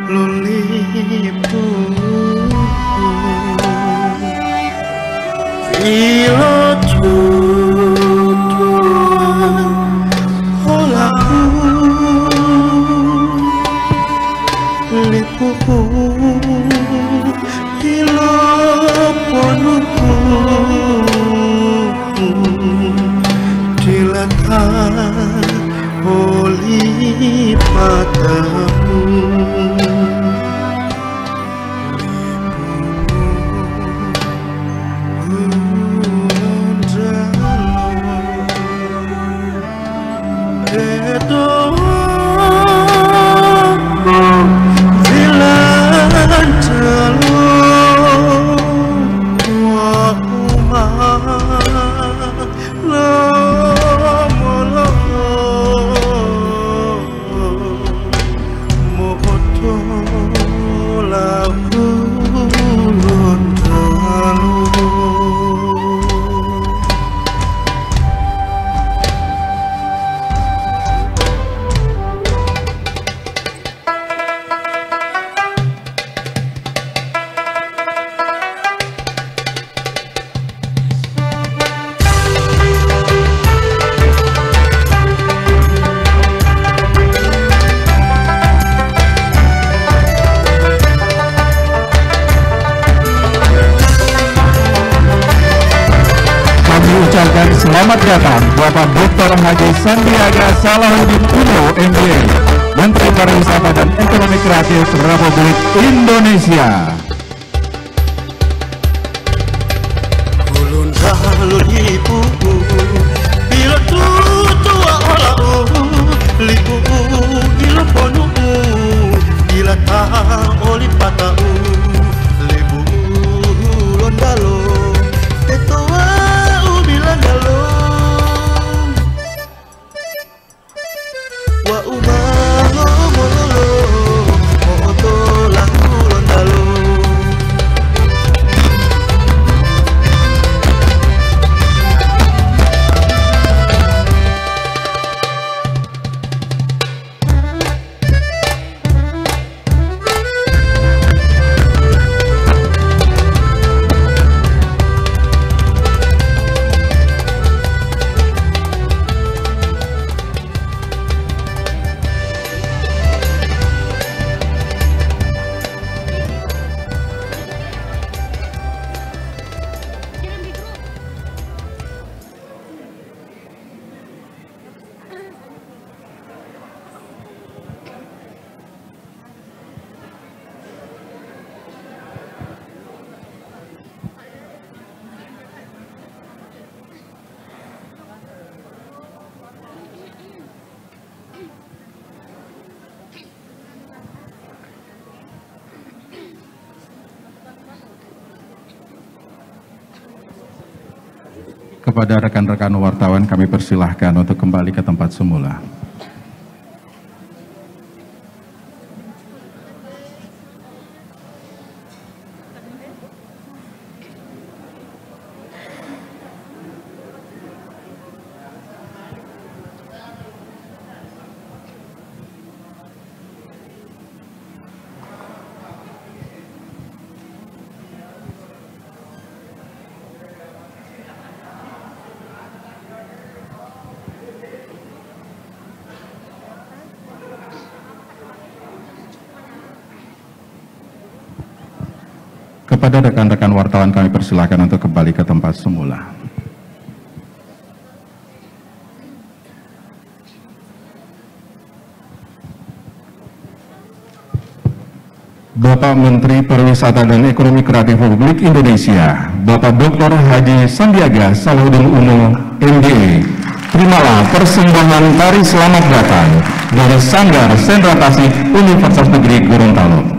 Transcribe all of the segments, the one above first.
Lulipu Vilo tutuan olaku Lipuku Vilo ponuku Diletak oli padamu ucapkan selamat datang Bapak Dr. Haji Sandiaga Salahuddin Uno MD, Menteri Pariwisata dan Ekonomi Kreatif Republik Indonesia. Ulun halun ibu bila tutua olau lipu bila ponu bila tak oli patau libu londalo tetua bila dalo Kepada rekan-rekan wartawan kami persilahkan untuk kembali ke tempat semula. Kepada rekan-rekan wartawan kami persilakan untuk kembali ke tempat semula. Bapak Menteri Pariwisata dan Ekonomi Kreatif Republik Indonesia, Bapak Dr. Haji Sandiaga Salahuddin Uno, MBA, terimalah persembahan tari selamat datang dari Sanggar Sendra Tasik Universitas Negeri Gorontalo.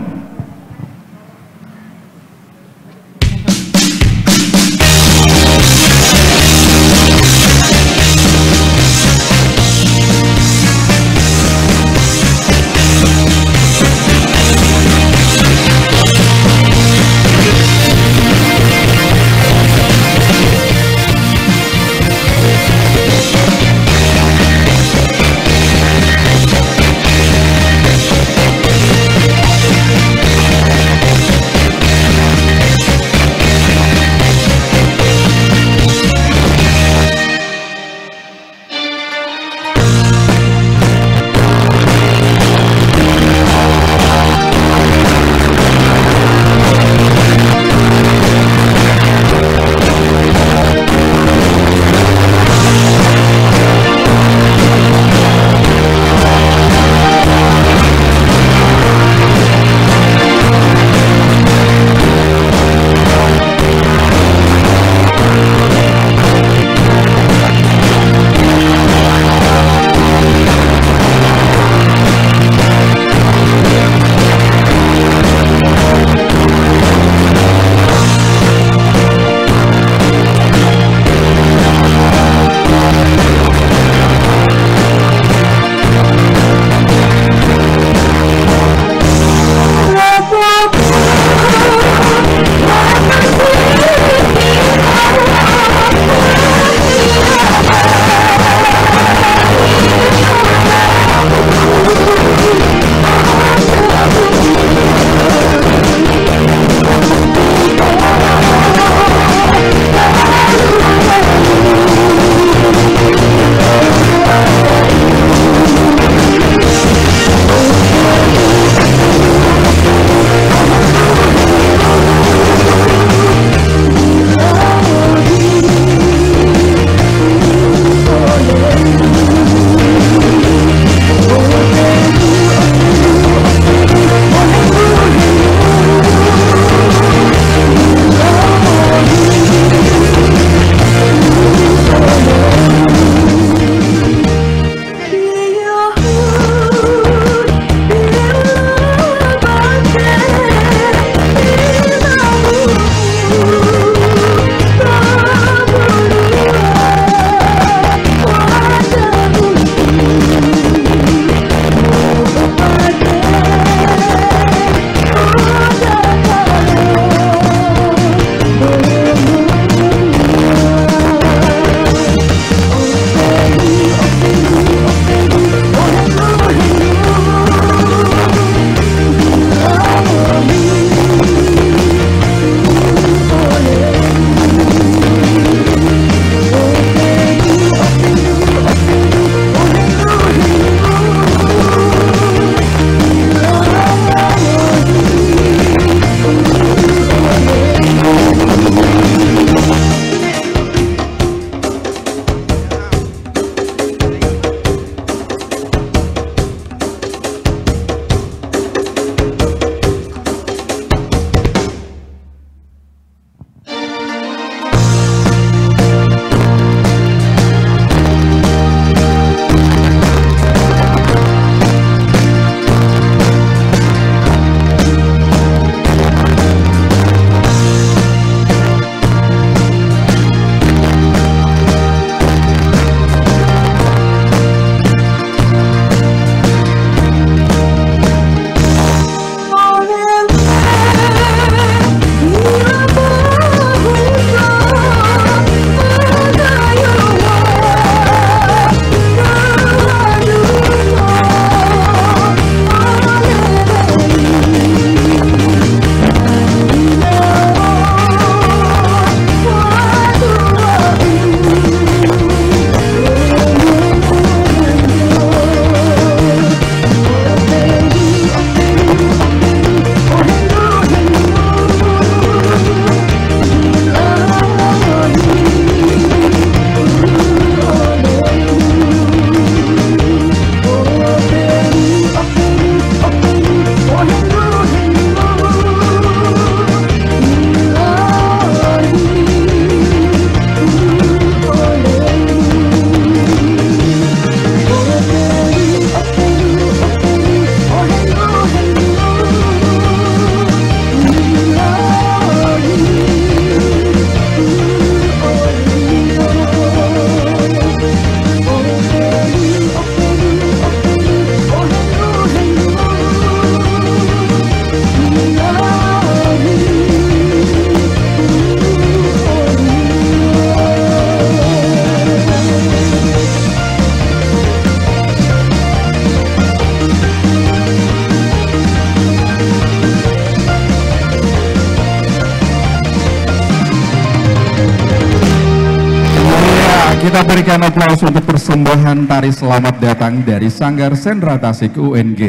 kita berikan aplaus untuk persembahan tari selamat datang dari Sanggar Sendra Tasik UNG.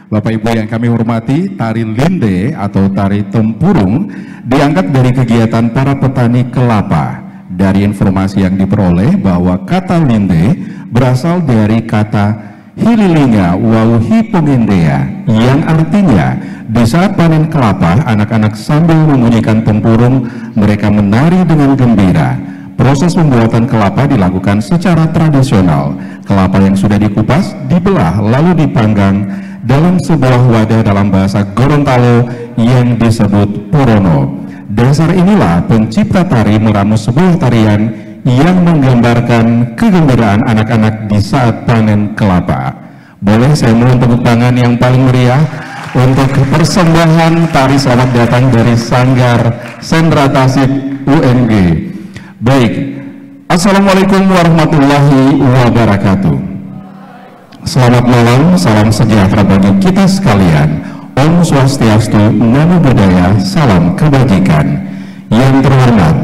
Bapak Ibu yang kami hormati, tari linde atau tari tempurung diangkat dari kegiatan para petani kelapa. Dari informasi yang diperoleh bahwa kata linde berasal dari kata hililinga wau hipongendea yang artinya di saat panen kelapa, anak-anak sambil membunyikan tempurung, mereka menari dengan gembira. Proses pembuatan kelapa dilakukan secara tradisional. Kelapa yang sudah dikupas, dibelah, lalu dipanggang dalam sebuah wadah dalam bahasa Gorontalo yang disebut porono. Dasar inilah pencipta tari meramu sebuah tarian yang menggambarkan kegembiraan anak-anak di saat panen kelapa. Boleh saya mohon tepuk tangan yang paling meriah untuk persembahan tari selamat datang dari Sanggar Sendra Tasik UNG. Baik, Assalamualaikum warahmatullahi wabarakatuh. Selamat malam, salam sejahtera bagi kita sekalian. Om Swastiastu, Namo Buddhaya, salam kebajikan. Yang terhormat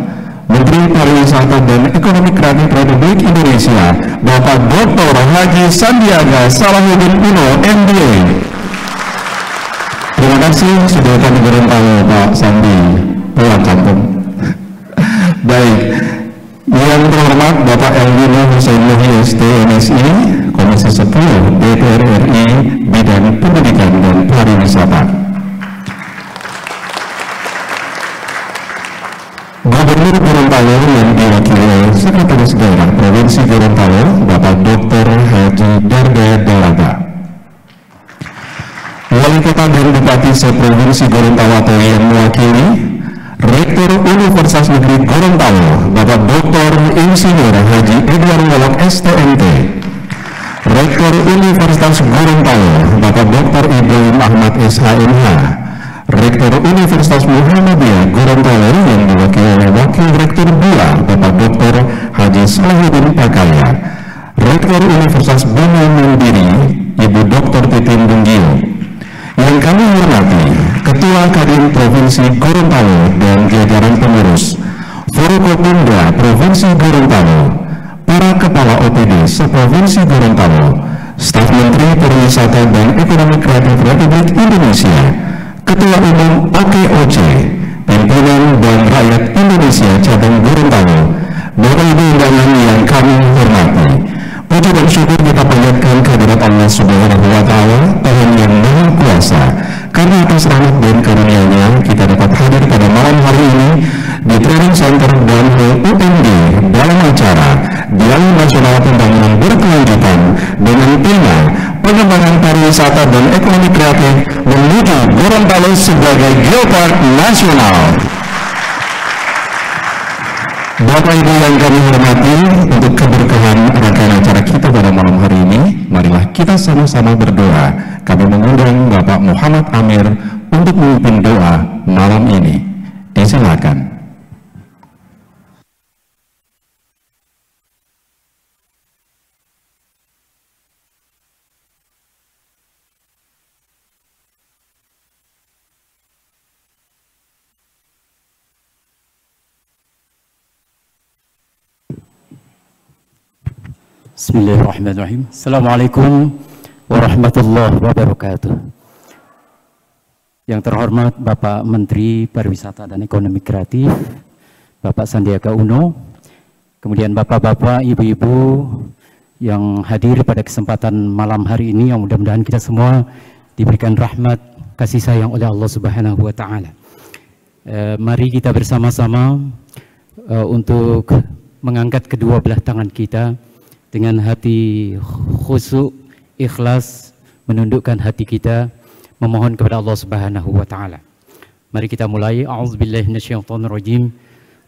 Menteri Pariwisata dan Ekonomi Kreatif Republik Indonesia, Bapak Dr. Haji Sandiaga Salahuddin Uno, MBA. Terima kasih sudah datang di Gorontalo, Pak Sandi, pulang kampung. Baik, yang terhormat Bapak Elwino Hussein Muhi ST MSI, Komisi 10 DPR RI Bidang Pendidikan dan Pariwisata. Gubernur Gorontalo yang diwakili oleh Sekretaris Daerah Provinsi Gorontalo, Bapak Dr. Haji Darga Daraga. Wali Kota dan Bupati se-Provinsi Gorontalo atau yang mewakili Rektor Universitas Negeri Gorontalo, Bapak Dr. Insinyur Haji Edward Wolok STMT. Rektor Universitas Gorontalo, Bapak Dr. Ibrahim Ahmad SHMH. Rektor Universitas Muhammadiyah Gorontalo yang diwakili oleh Wakil Rektor 2, Bapak Dr. Haji Salahuddin Pakaya. Rektor Universitas Bumi Mandiri, Ibu Dr. Titin Dunggio. Yang kami hormati Ketua Kadin Provinsi Gorontalo dan jajaran pengurus, Forkopimda Provinsi Gorontalo, para Kepala OPD se-Provinsi Gorontalo, Staf Menteri Pariwisata dan Ekonomi Kreatif Republik Indonesia, Ketua Umum OKOC, pimpinan dan rakyat Indonesia cabang Gorontalo, Bapak Ibu undangan yang kami hormati. Puji dan syukur kita panjatkan kehadirat Allah Subhanahu wa Ta'ala, Tuhan yang Maha Kuasa. Karena atas rahmat dan karunia-Nya kita dapat hadir pada malam hari ini di Training Center dan UND dalam acara Dialog Nasional Pembangunan Berkelanjutan dengan tema Pengembangan Pariwisata dan Ekonomi Kreatif menuju Gorontalo sebagai Geopark Nasional. Bapak Ibu yang kami hormati, untuk keberkahan rangkaian acara kita pada malam hari ini, marilah kita sama-sama berdoa. Kami mengundang Bapak Muhammad Amir untuk memimpin doa malam ini. Disilakan. Bismillahirrahmanirrahim. Assalamualaikum warahmatullahi wabarakatuh. Yang terhormat Bapak Menteri Pariwisata dan Ekonomi Kreatif, Bapak Sandiaga Uno, kemudian Bapak-Bapak, Ibu-Ibu yang hadir pada kesempatan malam hari ini, yang mudah-mudahan kita semua diberikan rahmat kasih sayang oleh Allah Subhanahu wa Ta'ala. Mari kita bersama-sama untuk mengangkat kedua belah tangan kita dengan hati khusyuk, ikhlas, menundukkan hati kita, memohon kepada Allah Subhanahu wa Ta'ala. Mari kita mulai. A'udzubillahi minasyaitonirrajim.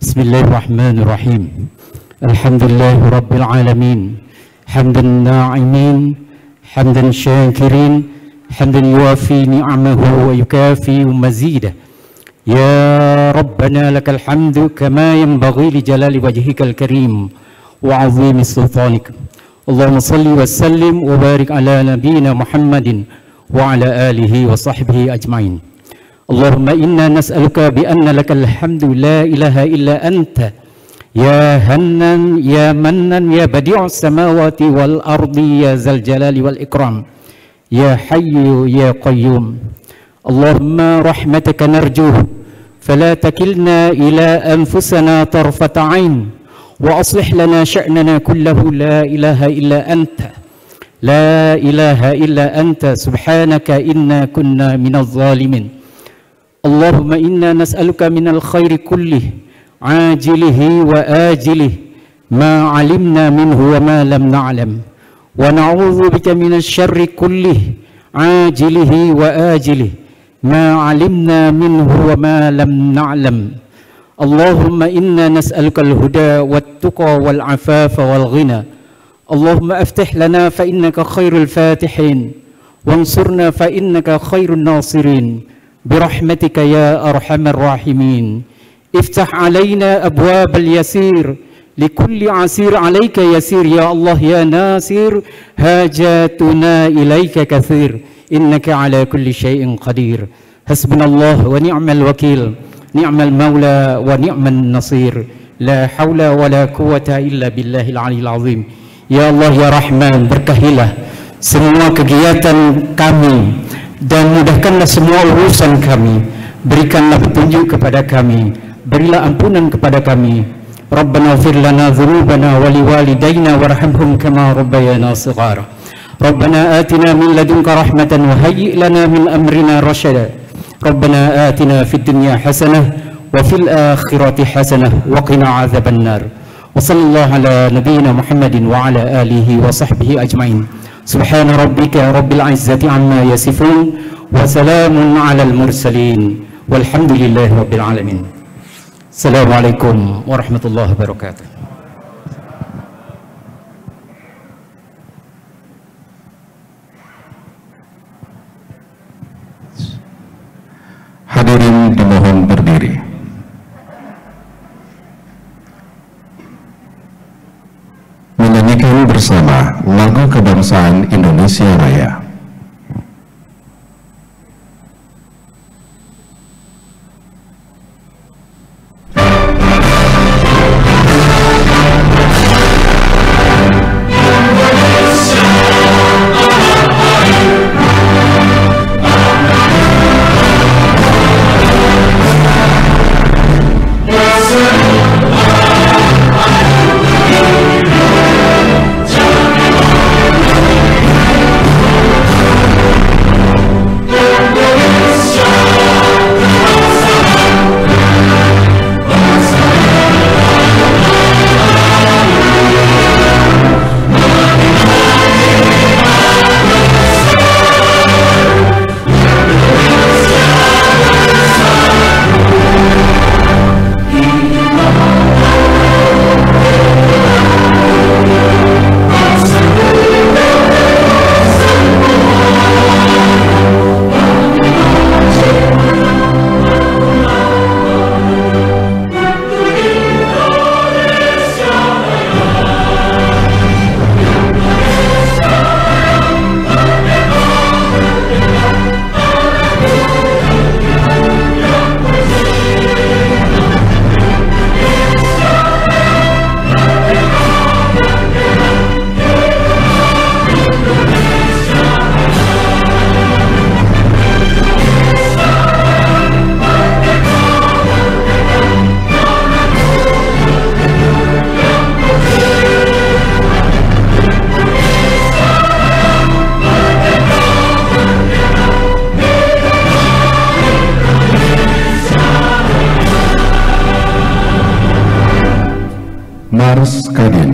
Bismillahirrahmanirrahim. Alhamdulillahi rabbil alamin. Hamdan na'imin, hamdan syakirin, hamdan yuwafi ni'amahu wa yukafi mazidah. Ya Rabbana lakal hamdu kama yanbaghi li jalali wajhikal karim wa 'azimi sultanik. Allahumma salli wa sallim wa barik ala nabiyyina Muhammadin wa ala alihi wa sahbihi ajma'in. Allahumma inna nas'aluka bi anna lakal hamdu la ilaha illa anta يا هنان يا منان يا بديع السماوات والأرض يا ذا الجلال والإكرام يا حي يا قيوم اللهم رحمتك نرجوه فلا تكلنا إلى أنفسنا طرفة عين وأصلح لنا شأننا كله لا إله إلا أنت لا إله إلا أنت سبحانك إنا كنا من الظالمين اللهم إنا نسألك من الخير كله عاجله وآجله ما علمنا منه وما لم نعلم ونعوذ بك من الشر كله عاجله وآجله ما علمنا منه وما لم نعلم اللهم إنا نسألك الهدى والتقى والعفاف والغنى اللهم افتح لنا فإنك خير الفاتحين وانصرنا فإنك خير الناصرين برحمتك يا أرحم الراحمين افتح علينا أبواب اليسير لكل عسير عليك يسير يا الله يا ناصر هاجاتنا إليك كثير إنك على كل شيء قدير حسبنا الله ونعم الوكيل نعم المولى ونعم النصير لا حول ولا قوة إلا بالله العلي العظيم يا الله يا Rahman berkahilah semua kegiatan kami dan mudahkanlah semua urusan kami berikanlah petunjuk kepada kami berilah ampunan kepada kami Rabbana ighfir lana dhunubana wa liwalidayna warhamhum kama rabbayana shighara Rabbana atina min ladunka rahmatan wa hayyi' lana min amrina rashada Rabbana atina fid dunya hasanah wa fil akhirati hasanah wa qina adzaban nar wa sallallahu ala nabiyyina Muhammadin wa ala alihi wa sahbihi ajmain subhana rabbika rabbil izzati amma yasifun wa salamun alal mursalin walhamdulillahi rabbil alamin. Assalamualaikum warahmatullahi wabarakatuh. Hadirin dimohon berdiri. Menyanyikan bersama lagu kebangsaan Indonesia Raya. Mars Kadin.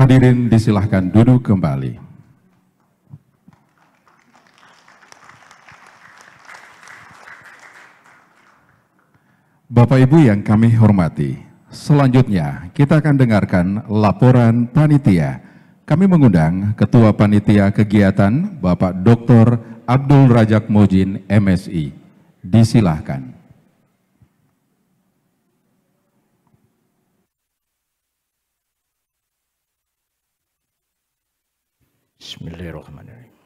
Hadirin disilahkan duduk kembali. Bapak Ibu yang kami hormati, selanjutnya kita akan dengarkan laporan panitia. Kami mengundang Ketua Panitia Kegiatan Bapak Dr. Abdul Rajak Mojin, MSI. Disilahkan. Bismillahirrahmanirrahim.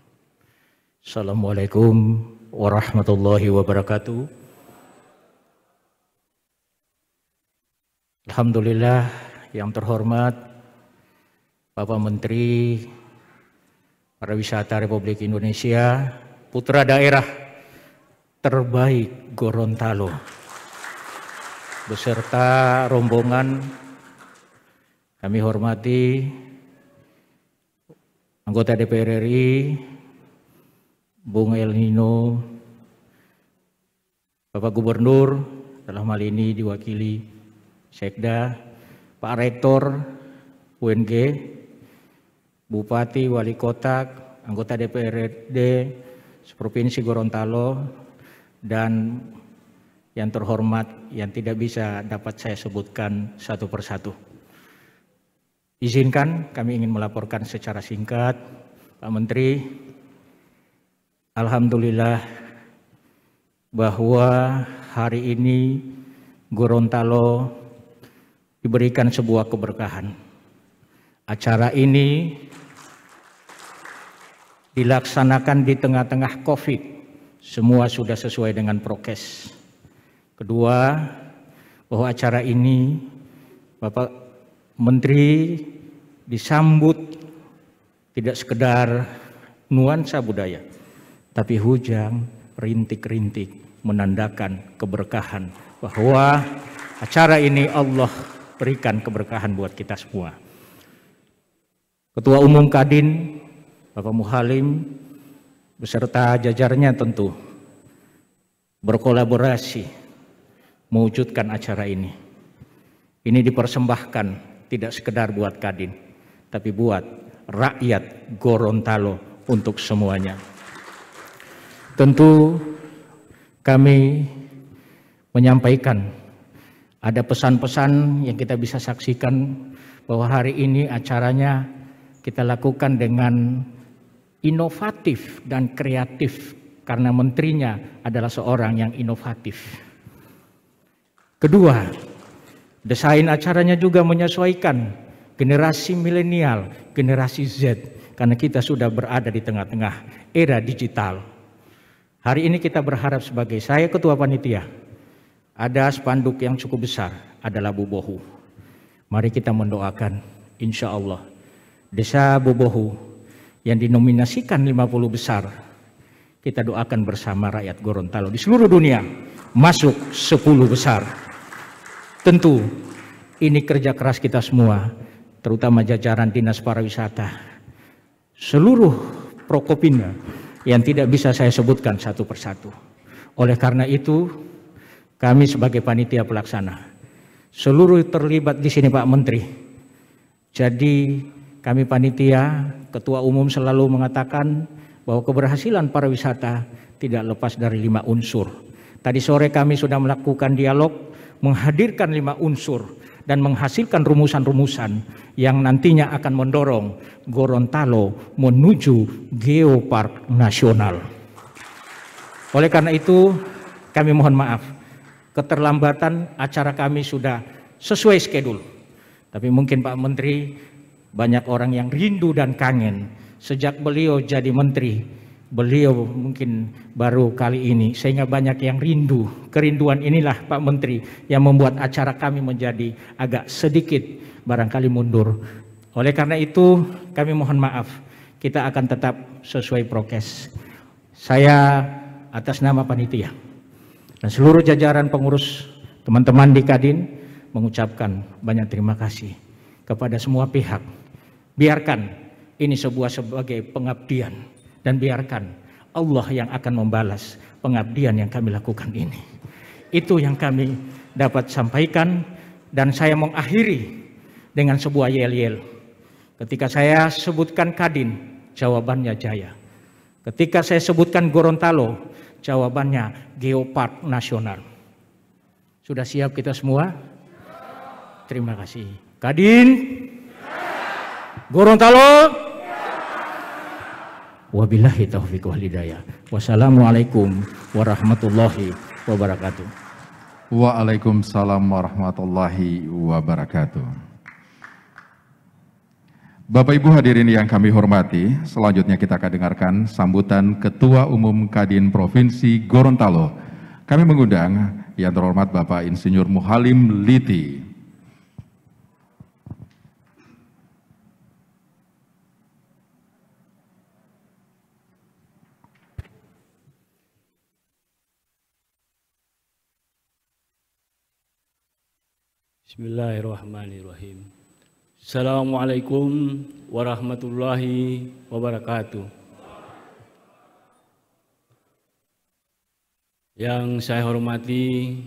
Assalamualaikum warahmatullahi wabarakatuh. Alhamdulillah, yang terhormat Bapak Menteri Pariwisata Republik Indonesia, putra daerah terbaik Gorontalo, beserta rombongan kami hormati anggota DPR RI, Bung El Nino, Bapak Gubernur, dalam hal ini diwakili Sekda, Pak Rektor UNG, Bupati, Wali Kota, anggota DPRD Provinsi Gorontalo, dan yang terhormat yang tidak bisa dapat saya sebutkan satu persatu. Izinkan kami ingin melaporkan secara singkat, Pak Menteri, alhamdulillah bahwa hari ini Gorontalo diberikan sebuah keberkahan. Acara ini dilaksanakan di tengah-tengah COVID, semua sudah sesuai dengan prokes. Kedua, bahwa acara ini Bapak Menteri disambut tidak sekedar nuansa budaya, tapi hujan rintik-rintik menandakan keberkahan, bahwa acara ini Allah berikan keberkahan buat kita semua. Ketua Umum Kadin Bapak Muhalim beserta jajarannya tentu berkolaborasi mewujudkan acara ini. Ini dipersembahkan tidak sekedar buat Kadin, tapi buat rakyat Gorontalo untuk semuanya. Tentu kami menyampaikan ada pesan-pesan yang kita bisa saksikan bahwa hari ini acaranya kita lakukan dengan inovatif dan kreatif karena menterinya adalah seorang yang inovatif. Kedua, desain acaranya juga menyesuaikan generasi milenial, generasi Z, karena kita sudah berada di tengah-tengah era digital. Hari ini kita berharap sebagai saya Ketua Panitia, ada spanduk yang cukup besar, adalah Bobohu. Mari kita mendoakan, insya Allah, Desa Bobohu yang dinominasikan 50 besar, kita doakan bersama rakyat Gorontalo di seluruh dunia, masuk 10 besar. Tentu ini kerja keras kita semua, terutama jajaran Dinas Pariwisata, seluruh Prokopimda yang tidak bisa saya sebutkan satu persatu. Oleh karena itu, kami sebagai panitia pelaksana, seluruh terlibat di sini Pak Menteri. Jadi kami panitia, Ketua Umum selalu mengatakan bahwa keberhasilan pariwisata tidak lepas dari 5 unsur. Tadi sore kami sudah melakukan dialog, menghadirkan 5 unsur dan menghasilkan rumusan-rumusan yang nantinya akan mendorong Gorontalo menuju Geopark Nasional. Oleh karena itu, kami mohon maaf, keterlambatan acara kami sudah sesuai schedule. Tapi mungkin Pak Menteri, banyak orang yang rindu dan kangen. Sejak beliau jadi menteri, beliau mungkin baru kali ini, sehingga banyak yang rindu. Kerinduan inilah Pak Menteri yang membuat acara kami menjadi agak sedikit barangkali mundur. Oleh karena itu kami mohon maaf, kita akan tetap sesuai prokes. Saya atas nama panitia dan seluruh jajaran pengurus teman-teman di Kadin mengucapkan banyak terima kasih kepada semua pihak. Biarkan ini sebagai pengabdian, dan biarkan Allah yang akan membalas pengabdian yang kami lakukan ini. Itu yang kami dapat sampaikan, dan saya mengakhiri dengan sebuah yel-yel. Ketika saya sebutkan Kadin, jawabannya Jaya. Ketika saya sebutkan Gorontalo, jawabannya Geopark Nasional. Sudah siap kita semua? Terima kasih. Kadin, Gorontalo, wabillahi taufiq wal hidayah. Wassalamualaikum warahmatullahi wabarakatuh. Waalaikumsalam warahmatullahi wabarakatuh. Bapak Ibu hadirin yang kami hormati, selanjutnya kita akan dengarkan sambutan Ketua Umum Kadin Provinsi Gorontalo. Kami mengundang yang terhormat Bapak Insinyur Muhalim Liti. Bismillahirrahmanirrahim. Assalamualaikum warahmatullahi wabarakatuh. Yang saya hormati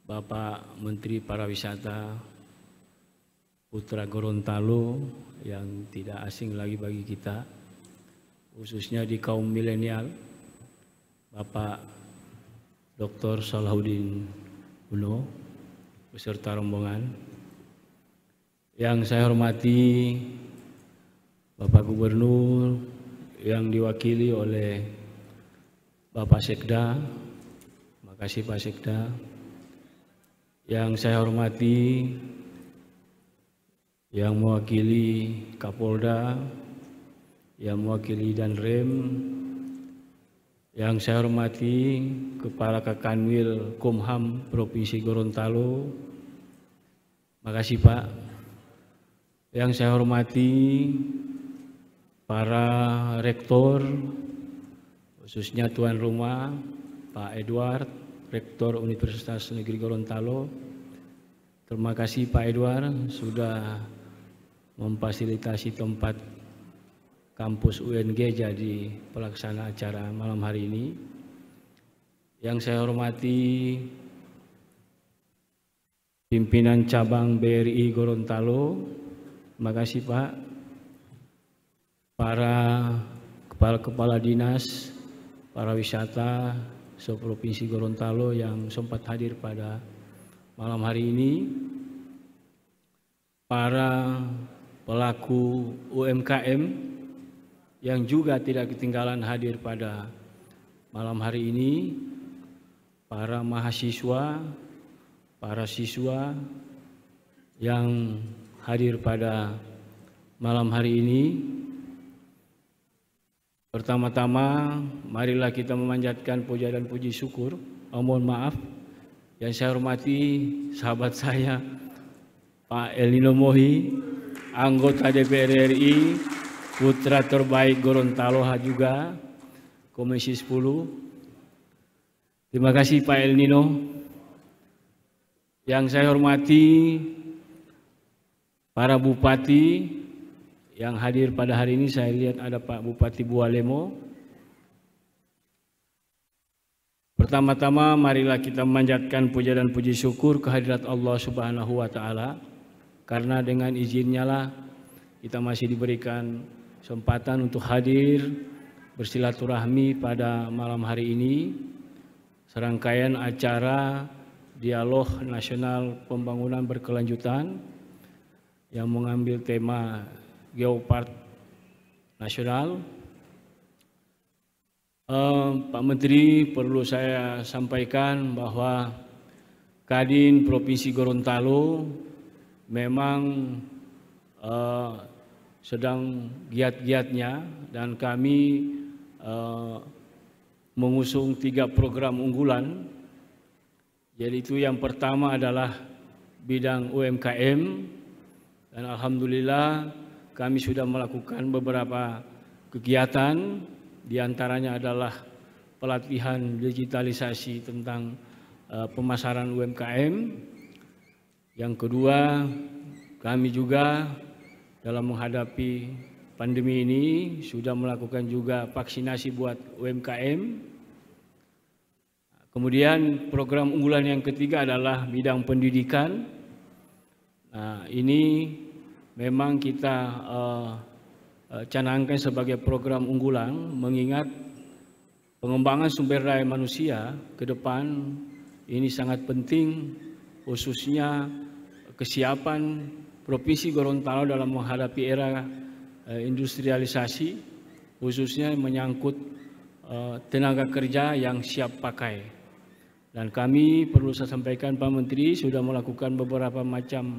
Bapak Menteri Pariwisata Putra Gorontalo yang tidak asing lagi bagi kita, khususnya di kaum milenial, Bapak Dr. Salahuddin Uno beserta rombongan. Yang saya hormati Bapak Gubernur yang diwakili oleh Bapak Sekda, makasih Pak Sekda. Yang saya hormati yang mewakili Kapolda, yang mewakili Danrem, yang saya hormati Kepala Kakanwil Kumham Provinsi Gorontalo, makasih Pak. Yang saya hormati para rektor, khususnya tuan rumah Pak Edward, Rektor Universitas Negeri Gorontalo. Terima kasih Pak Edward sudah memfasilitasi tempat kampus UNG jadi pelaksana acara malam hari ini. Yang saya hormati pimpinan cabang BRI Gorontalo, terima kasih Pak. Para kepala-kepala dinas pariwisata se-Provinsi Gorontalo yang sempat hadir pada malam hari ini. Para pelaku UMKM yang juga tidak ketinggalan hadir pada malam hari ini. Para mahasiswa, para siswa yang hadir pada malam hari ini. Pertama-tama marilah kita memanjatkan puja dan puji syukur. Mohon maaf yang saya hormati sahabat saya Pak El Nino Mohi, anggota DPR RI, putra terbaik Gorontalo juga, Komisi 10. Terima kasih Pak El Nino. Yang saya hormati para bupati yang hadir pada hari ini, saya lihat ada Pak Bupati Bualemo. Pertama-tama marilah kita memanjatkan puja dan puji syukur kehadirat Allah Subhanahu wa Ta'ala, karena dengan izinnya lah kita masih diberikan kesempatan untuk hadir bersilaturahmi pada malam hari ini. Serangkaian acara Dialog Nasional Pembangunan Berkelanjutan yang mengambil tema Geopark Nasional. Pak Menteri, perlu saya sampaikan bahwa Kadin Provinsi Gorontalo memang sedang giat-giatnya, dan kami mengusung 3 program unggulan. Yaitu yang pertama adalah bidang UMKM, dan alhamdulillah kami sudah melakukan beberapa kegiatan, diantaranya adalah pelatihan digitalisasi tentang pemasaran UMKM. Yang kedua, kami juga dalam menghadapi pandemi ini sudah melakukan juga vaksinasi buat UMKM. Kemudian program unggulan yang ketiga adalah bidang pendidikan. Nah, ini memang kita canangkan sebagai program unggulan, mengingat pengembangan sumber daya manusia ke depan ini sangat penting, khususnya kesiapan Provinsi Gorontalo dalam menghadapi era industrialisasi, khususnya menyangkut tenaga kerja yang siap pakai. Dan kami perlu saya sampaikan, Pak Menteri sudah melakukan beberapa macam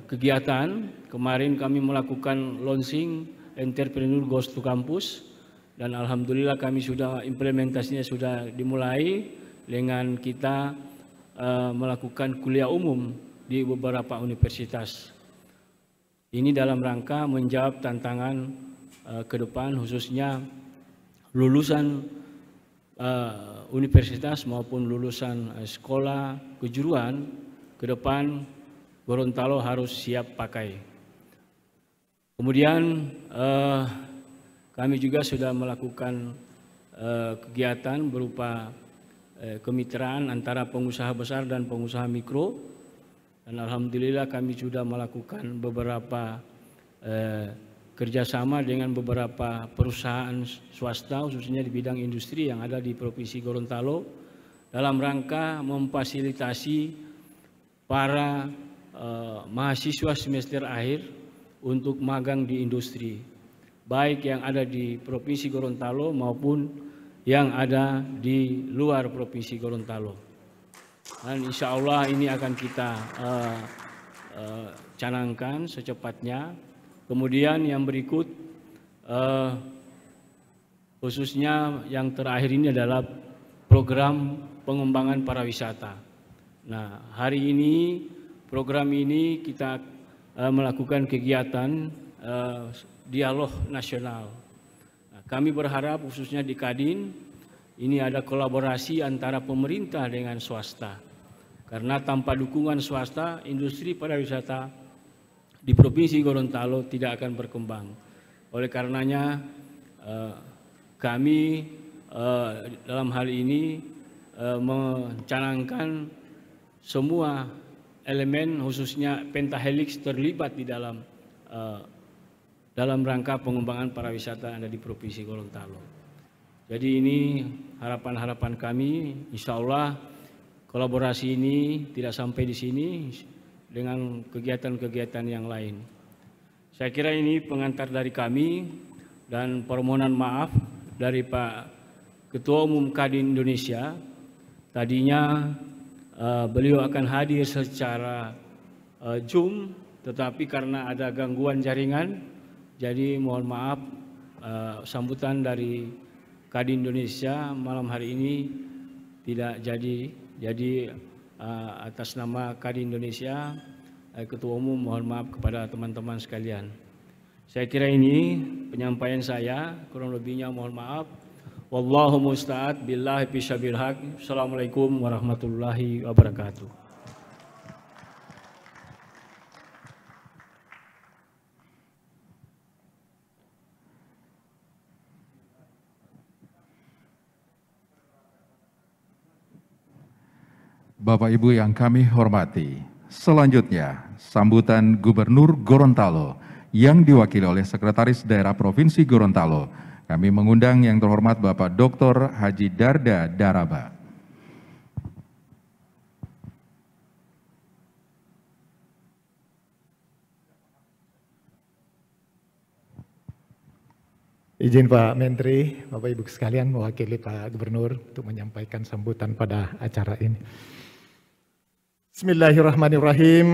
kegiatan. Kemarin kami melakukan launching Entrepreneur Goes to Campus, dan alhamdulillah kami sudah implementasinya sudah dimulai dengan kita melakukan kuliah umum di beberapa universitas. Ini dalam rangka menjawab tantangan ke depan, khususnya lulusan universitas maupun lulusan sekolah kejuruan ke depan Gorontalo harus siap pakai. Kemudian kami juga sudah melakukan kegiatan berupa kemitraan antara pengusaha besar dan pengusaha mikro, dan alhamdulillah kami sudah melakukan beberapa kerjasama dengan beberapa perusahaan swasta khususnya di bidang industri yang ada di Provinsi Gorontalo dalam rangka memfasilitasi para mahasiswa semester akhir untuk magang di industri, baik yang ada di Provinsi Gorontalo maupun yang ada di luar Provinsi Gorontalo. Dan insya Allah ini akan kita canangkan secepatnya. Kemudian yang berikut, khususnya yang terakhir ini adalah program pengembangan pariwisata. Nah, hari ini program ini kita melakukan kegiatan dialog nasional. Nah, kami berharap khususnya di Kadin ini ada kolaborasi antara pemerintah dengan swasta. Karena tanpa dukungan swasta, industri pariwisata di Provinsi Gorontalo tidak akan berkembang. Oleh karenanya kami dalam hal ini mencanangkan semua elemen khususnya pentahelix terlibat di dalam rangka pengembangan pariwisata yang ada di Provinsi Gorontalo. Jadi ini harapan-harapan kami, insya Allah kolaborasi ini tidak sampai di sini dengan kegiatan-kegiatan yang lain. Saya kira ini pengantar dari kami dan permohonan maaf dari Pak Ketua Umum Kadin Indonesia. Tadinya beliau akan hadir secara Zoom, tetapi karena ada gangguan jaringan, jadi mohon maaf sambutan dari Kadin Indonesia malam hari ini tidak jadi. Jadi atas nama Kadin Indonesia, Ketua Umum mohon maaf kepada teman-teman sekalian. Saya kira ini penyampaian saya, kurang lebihnya mohon maaf. Wallahu musta'ad billahi fisyabil haq. Assalamualaikum warahmatullahi wabarakatuh. Bapak Ibu yang kami hormati, selanjutnya sambutan Gubernur Gorontalo yang diwakili oleh Sekretaris Daerah Provinsi Gorontalo. Kami mengundang yang terhormat Bapak Dr. Haji Darda Daraba. Izin Pak Menteri, Bapak Ibu sekalian mewakili Pak Gubernur untuk menyampaikan sambutan pada acara ini. Bismillahirrahmanirrahim.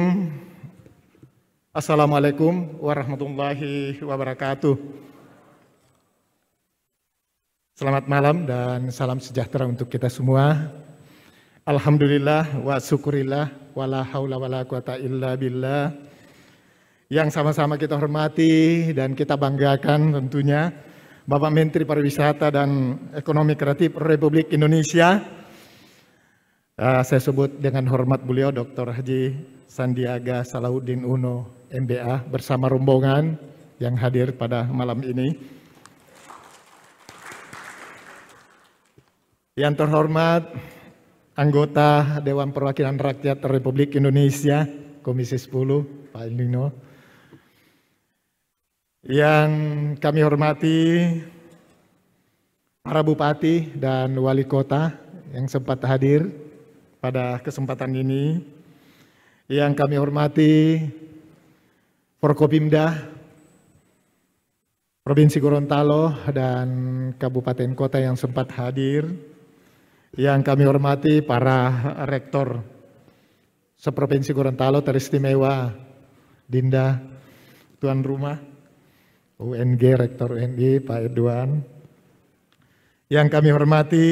Assalamualaikum warahmatullahi wabarakatuh. Selamat malam dan salam sejahtera untuk kita semua. Alhamdulillah wa syukurillah wa la haula wa la quwata illa billah. Yang sama-sama kita hormati dan kita banggakan tentunya Bapak Menteri Pariwisata dan Ekonomi Kreatif Republik Indonesia. Saya sebut dengan hormat beliau Dr. Haji Sandiaga Salahuddin Uno, MBA, bersama rombongan yang hadir pada malam ini. Yang terhormat anggota Dewan Perwakilan Rakyat Republik Indonesia, Komisi 10, Pak Elino, Yang kami hormati para bupati dan wali kota yang sempat hadir pada kesempatan ini. Yang kami hormati Forkopimda Provinsi Gorontalo dan kabupaten kota yang sempat hadir. Yang kami hormati para rektor seprovinsi Gorontalo teristimewa Dinda tuan rumah UNG, Rektor UNG Pak Edwan. Yang kami hormati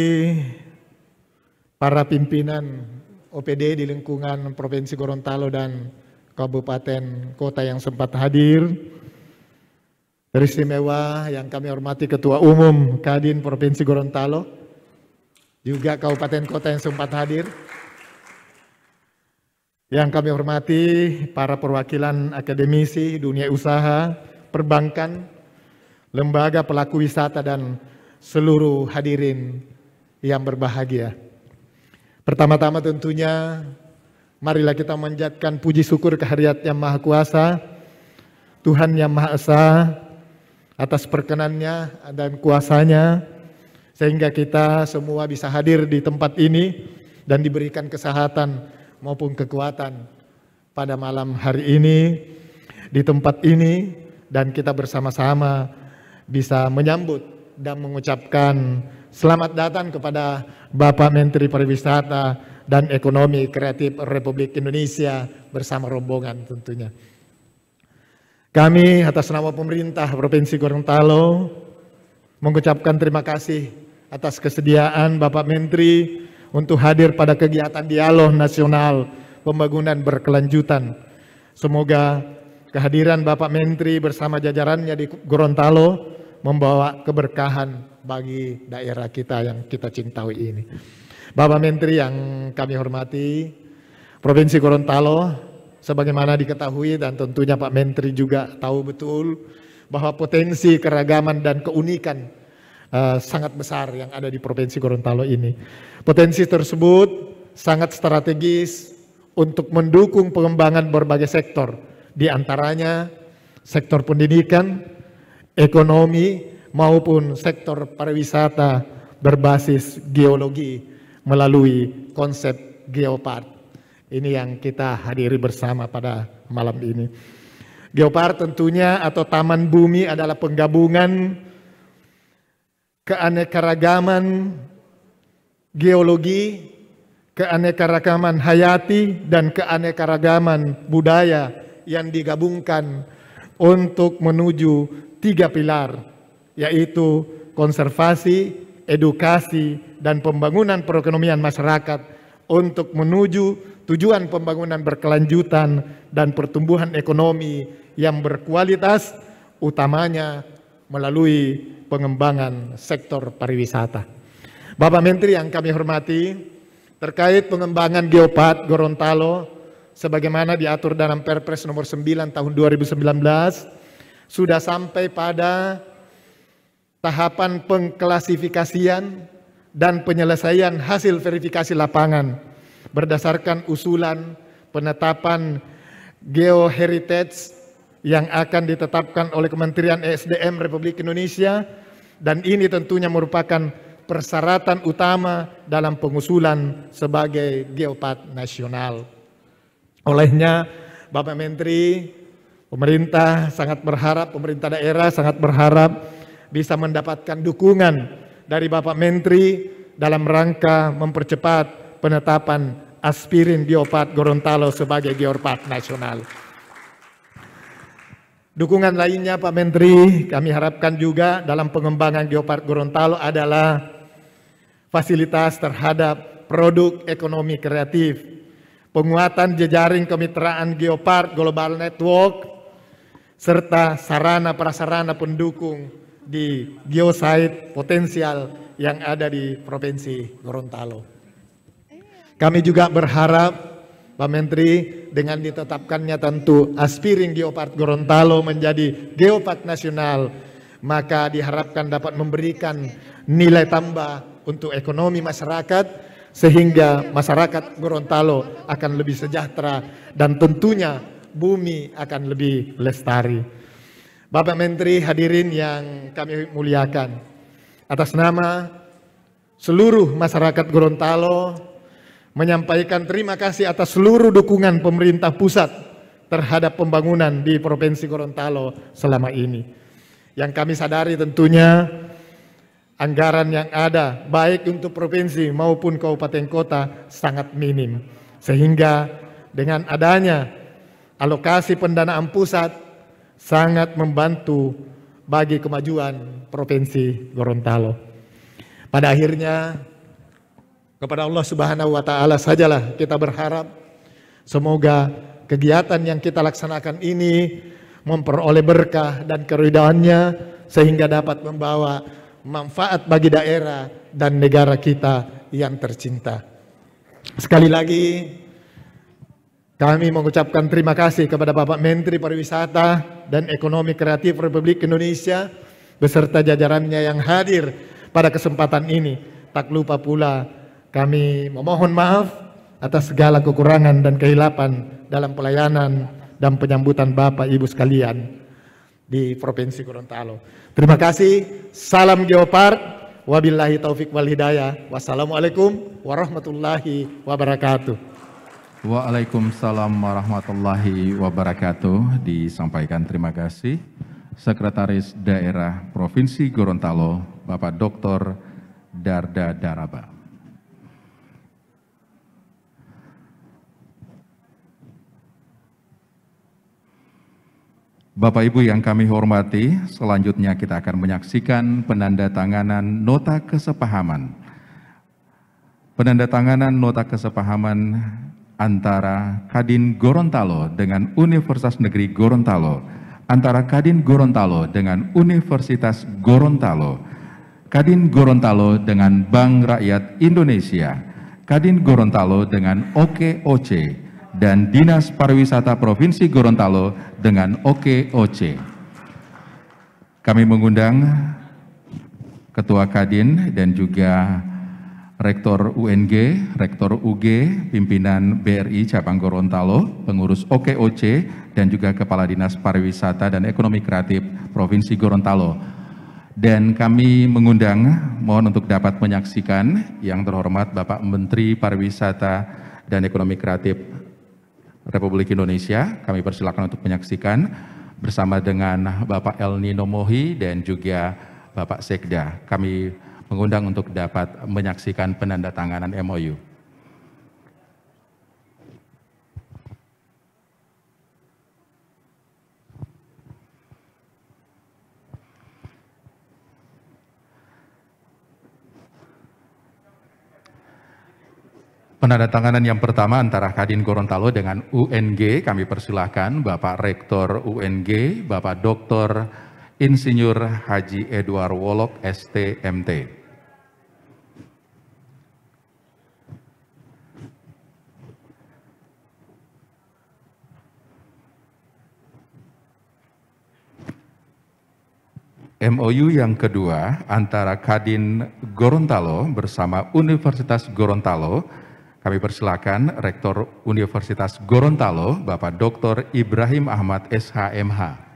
para pimpinan OPD di lingkungan Provinsi Gorontalo dan kabupaten kota yang sempat hadir. Teristimewa yang kami hormati Ketua Umum Kadin Provinsi Gorontalo, juga kabupaten kota yang sempat hadir. Yang kami hormati para perwakilan akademisi, dunia usaha, perbankan, lembaga pelaku wisata dan seluruh hadirin yang berbahagia. Pertama-tama tentunya marilah kita memanjatkan puji syukur kehadirat Yang Maha Kuasa, Tuhan Yang Maha Esa, atas perkenannya dan kuasanya sehingga kita semua bisa hadir di tempat ini dan diberikan kesehatan maupun kekuatan pada malam hari ini di tempat ini, dan kita bersama-sama bisa menyambut dan mengucapkan selamat datang kepada Bapak Menteri Pariwisata dan Ekonomi Kreatif Republik Indonesia bersama rombongan tentunya. Kami atas nama pemerintah Provinsi Gorontalo mengucapkan terima kasih atas kesediaan Bapak Menteri untuk hadir pada kegiatan Dialog Nasional Pembangunan Berkelanjutan. Semoga kehadiran Bapak Menteri bersama jajarannya di Gorontalo membawa keberkahan bagi daerah kita yang kita cintai ini. Bapak Menteri yang kami hormati, Provinsi Gorontalo, sebagaimana diketahui dan tentunya Pak Menteri juga tahu betul bahwa potensi keragaman dan keunikan sangat besar yang ada di Provinsi Gorontalo ini. Potensi tersebut sangat strategis untuk mendukung pengembangan berbagai sektor, di antaranya sektor pendidikan, ekonomi, maupun sektor pariwisata berbasis geologi melalui konsep Geopark. Ini yang kita hadiri bersama pada malam ini. Geopark tentunya atau Taman Bumi adalah penggabungan keanekaragaman geologi, keanekaragaman hayati, dan keanekaragaman budaya yang digabungkan untuk menuju 3 pilar, yaitu konservasi, edukasi, dan pembangunan perekonomian masyarakat untuk menuju tujuan pembangunan berkelanjutan dan pertumbuhan ekonomi yang berkualitas, utamanya melalui pengembangan sektor pariwisata. Bapak Menteri yang kami hormati, terkait pengembangan Geopark Gorontalo sebagaimana diatur dalam Perpres nomor 9 tahun 2019 sudah sampai pada tahapan pengklasifikasian dan penyelesaian hasil verifikasi lapangan berdasarkan usulan penetapan geoheritage yang akan ditetapkan oleh Kementerian ESDM Republik Indonesia, dan ini tentunya merupakan persyaratan utama dalam pengusulan sebagai geopark nasional. Olehnya Bapak Menteri, pemerintah sangat berharap, pemerintah daerah sangat berharap bisa mendapatkan dukungan dari Bapak Menteri dalam rangka mempercepat penetapan Aspirin Geopark Gorontalo sebagai geopark nasional. Dukungan lainnya Pak Menteri, kami harapkan juga dalam pengembangan Geopark Gorontalo adalah fasilitas terhadap produk ekonomi kreatif, penguatan jejaring kemitraan Geopark Global Network, serta sarana prasarana pendukung di geosite potensial yang ada di Provinsi Gorontalo. Kami juga berharap Pak Menteri, dengan ditetapkannya tentu Aspirin Geopark Gorontalo menjadi geopark nasional, maka diharapkan dapat memberikan nilai tambah untuk ekonomi masyarakat, sehingga masyarakat Gorontalo akan lebih sejahtera dan tentunya bumi akan lebih lestari. Bapak Menteri, hadirin yang kami muliakan, atas nama seluruh masyarakat Gorontalo menyampaikan terima kasih atas seluruh dukungan pemerintah pusat terhadap pembangunan di Provinsi Gorontalo selama ini. Yang kami sadari tentunya anggaran yang ada baik untuk provinsi maupun kabupaten kota sangat minim. Sehingga dengan adanya alokasi pendanaan pusat sangat membantu bagi kemajuan Provinsi Gorontalo. Pada akhirnya kepada Allah Subhanahu wa taala sajalah kita berharap semoga kegiatan yang kita laksanakan ini memperoleh berkah dan keridhaannya sehingga dapat membawa manfaat bagi daerah dan negara kita yang tercinta. Sekali lagi kami mengucapkan terima kasih kepada Bapak Menteri Pariwisata dan Ekonomi Kreatif Republik Indonesia beserta jajarannya yang hadir pada kesempatan ini. Tak lupa pula kami memohon maaf atas segala kekurangan dan kehilapan dalam pelayanan dan penyambutan Bapak Ibu sekalian di Provinsi Gorontalo. Terima kasih. Salam Geopard. Wabillahi taufik wal hidayah. Wassalamualaikum warahmatullahi wabarakatuh. Waalaikumsalam warahmatullahi wabarakatuh. Disampaikan terima kasih Sekretaris Daerah Provinsi Gorontalo, Bapak Dr. Darda Daraba. Bapak Ibu yang kami hormati, selanjutnya kita akan menyaksikan penandatanganan nota kesepahaman. Penandatanganan nota kesepahaman antara Kadin Gorontalo dengan Universitas Negeri Gorontalo, antara Kadin Gorontalo dengan Universitas Gorontalo, Kadin Gorontalo dengan Bank Rakyat Indonesia, Kadin Gorontalo dengan OKOC, dan Dinas Pariwisata Provinsi Gorontalo dengan OKOC. Kami mengundang Ketua Kadin dan juga Rektor UNG, Rektor UG, Pimpinan BRI Cabang Gorontalo, Pengurus OKOC, dan juga Kepala Dinas Pariwisata dan Ekonomi Kreatif Provinsi Gorontalo. Dan kami mengundang, mohon untuk dapat menyaksikan, yang terhormat Bapak Menteri Pariwisata dan Ekonomi Kreatif Republik Indonesia. Kami persilakan untuk menyaksikan bersama dengan Bapak El Nino Mohi dan juga Bapak Sekda. Kami mengundang untuk dapat menyaksikan penandatanganan MOU. Penandatanganan yang pertama antara Kadin Gorontalo dengan UNG, kami persilahkan Bapak Rektor UNG, Bapak Dr. Insinyur Haji Edward Wolok, STMT. MOU yang kedua antara Kadin Gorontalo bersama Universitas Gorontalo, kami persilakan Rektor Universitas Gorontalo, Bapak Dr. Ibrahim Ahmad, SHMH.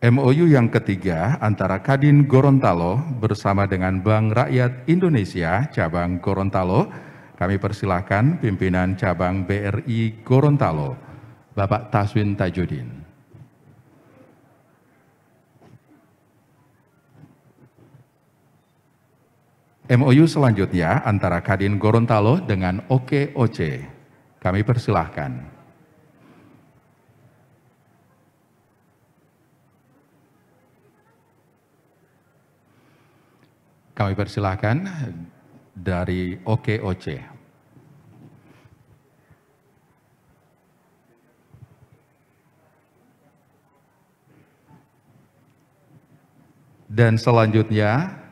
MOU yang ketiga antara Kadin Gorontalo bersama dengan Bank Rakyat Indonesia Cabang Gorontalo, kami persilahkan Pimpinan Cabang BRI Gorontalo, Bapak Taswin Tajudin. MOU selanjutnya antara Kadin Gorontalo dengan OKOC, kami persilahkan. Kami persilahkan dari OKOC. Dan selanjutnya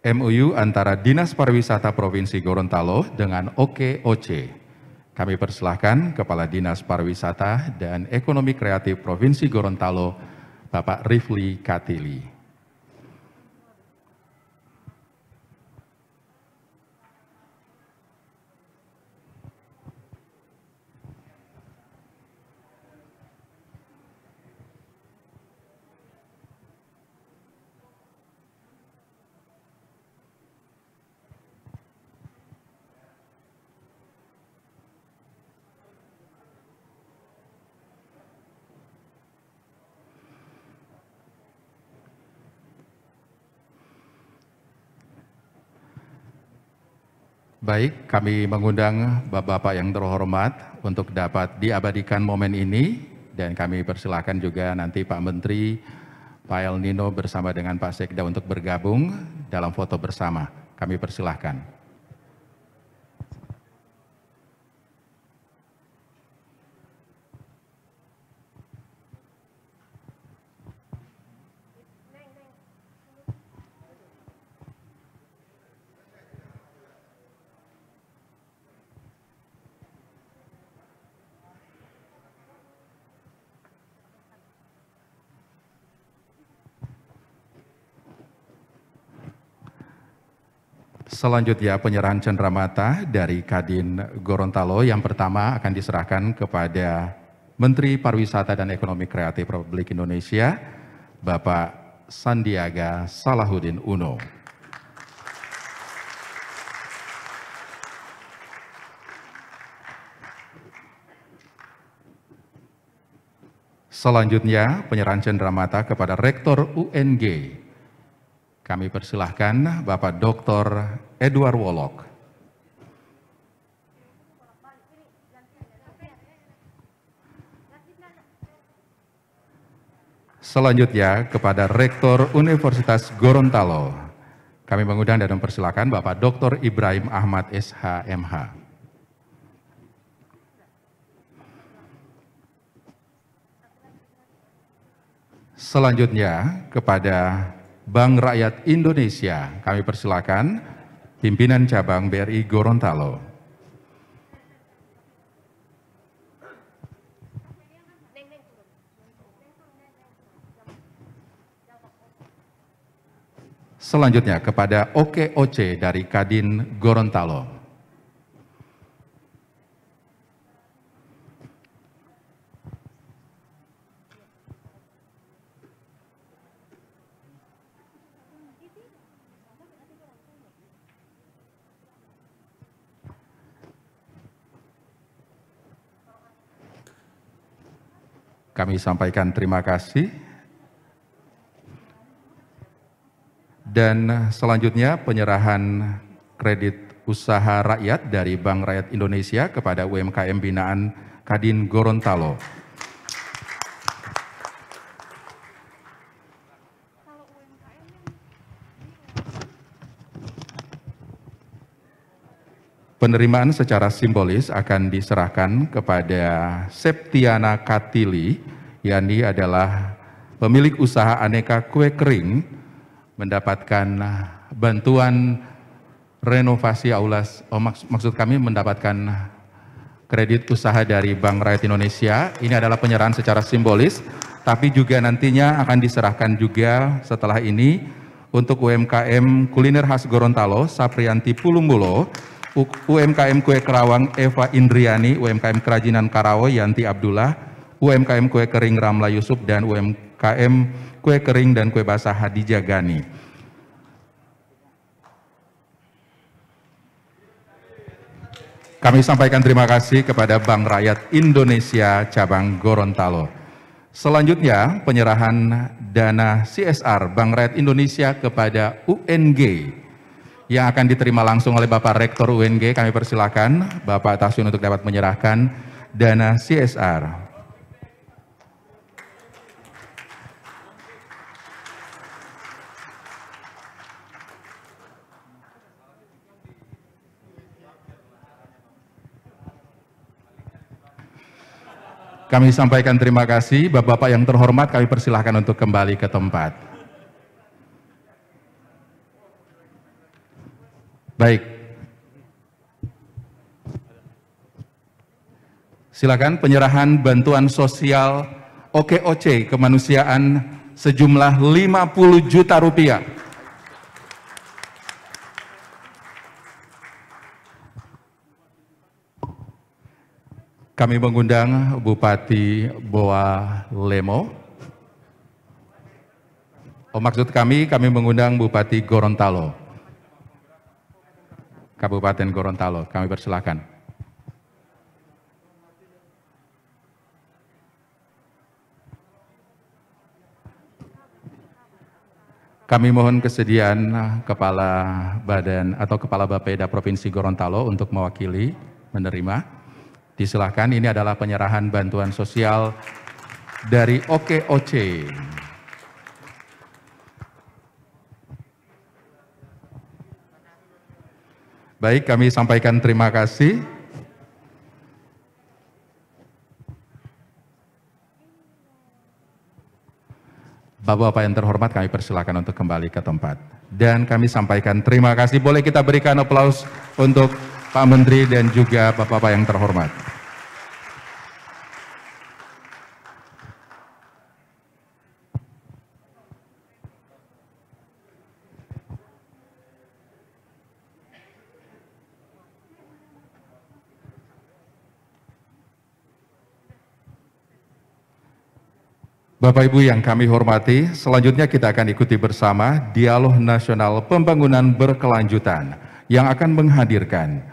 MOU antara Dinas Pariwisata Provinsi Gorontalo dengan OKOC. Kami persilahkan Kepala Dinas Pariwisata dan Ekonomi Kreatif Provinsi Gorontalo, Bapak Rifli Katili. Baik, kami mengundang Bapak-Bapak yang terhormat untuk dapat diabadikan momen ini, dan kami persilakan juga nanti Pak Menteri, Pak El Nino bersama dengan Pak Sekda untuk bergabung dalam foto bersama. Kami persilahkan. Selanjutnya penyerahan cenderamata dari Kadin Gorontalo yang pertama akan diserahkan kepada Menteri Pariwisata dan Ekonomi Kreatif Republik Indonesia, Bapak Sandiaga Salahuddin Uno. Selanjutnya penyerahan cenderamata kepada Rektor UNG. Kami persilahkan Bapak Dr. Edward Wolok. Selanjutnya kepada Rektor Universitas Gorontalo. Kami mengundang dan mempersilahkan Bapak Dr. Ibrahim Ahmad SH.MH. Selanjutnya kepada Bank Rakyat Indonesia, kami persilakan pimpinan cabang BRI Gorontalo. Selanjutnya kepada OKOC dari Kadin Gorontalo. Kami sampaikan terima kasih. Dan selanjutnya penyerahan kredit usaha rakyat dari Bank Rakyat Indonesia kepada UMKM binaan Kadin Gorontalo. Penerimaan secara simbolis akan diserahkan kepada Septiana Katili, yakni adalah pemilik usaha aneka kue kering, mendapatkan bantuan renovasi aula, maksud kami mendapatkan kredit usaha dari Bank Rakyat Indonesia. Ini adalah penyerahan secara simbolis, tapi juga nantinya akan diserahkan juga setelah ini untuk UMKM kuliner khas Gorontalo, Saprianti Pulumbulo, UMKM Kue Kerawang Eva Indriani, UMKM Kerajinan Karawo Yanti Abdullah, UMKM Kue Kering Ramla Yusuf, dan UMKM Kue Kering dan Kue Basah Hadijah Gani. Kami sampaikan terima kasih kepada Bank Rakyat Indonesia Cabang Gorontalo. Selanjutnya penyerahan dana CSR Bank Rakyat Indonesia kepada UNG yang akan diterima langsung oleh Bapak Rektor UNG. Kami persilakan Bapak Tasyon untuk dapat menyerahkan dana CSR. Kami sampaikan terima kasih. Bapak-bapak yang terhormat, kami persilahkan untuk kembali ke tempat. Baik. Silakan penyerahan bantuan sosial OKOC kemanusiaan sejumlah 50 juta rupiah. Kami mengundang Bupati Bawalemo. Maksud kami mengundang Bupati Gorontalo, Kabupaten Gorontalo. Kami persilakan. Kami mohon kesediaan Kepala Badan atau Kepala Bapeda Provinsi Gorontalo untuk mewakili menerima. Disilahkan, ini adalah penyerahan bantuan sosial dari OKOC. Baik, kami sampaikan terima kasih. Bapak-bapak yang terhormat, kami persilakan untuk kembali ke tempat. Dan kami sampaikan terima kasih. Boleh kita berikan aplaus untuk Pak Menteri dan juga Bapak-bapak yang terhormat. Bapak Ibu yang kami hormati, selanjutnya kita akan ikuti bersama Dialog Nasional Pembangunan Berkelanjutan yang akan menghadirkan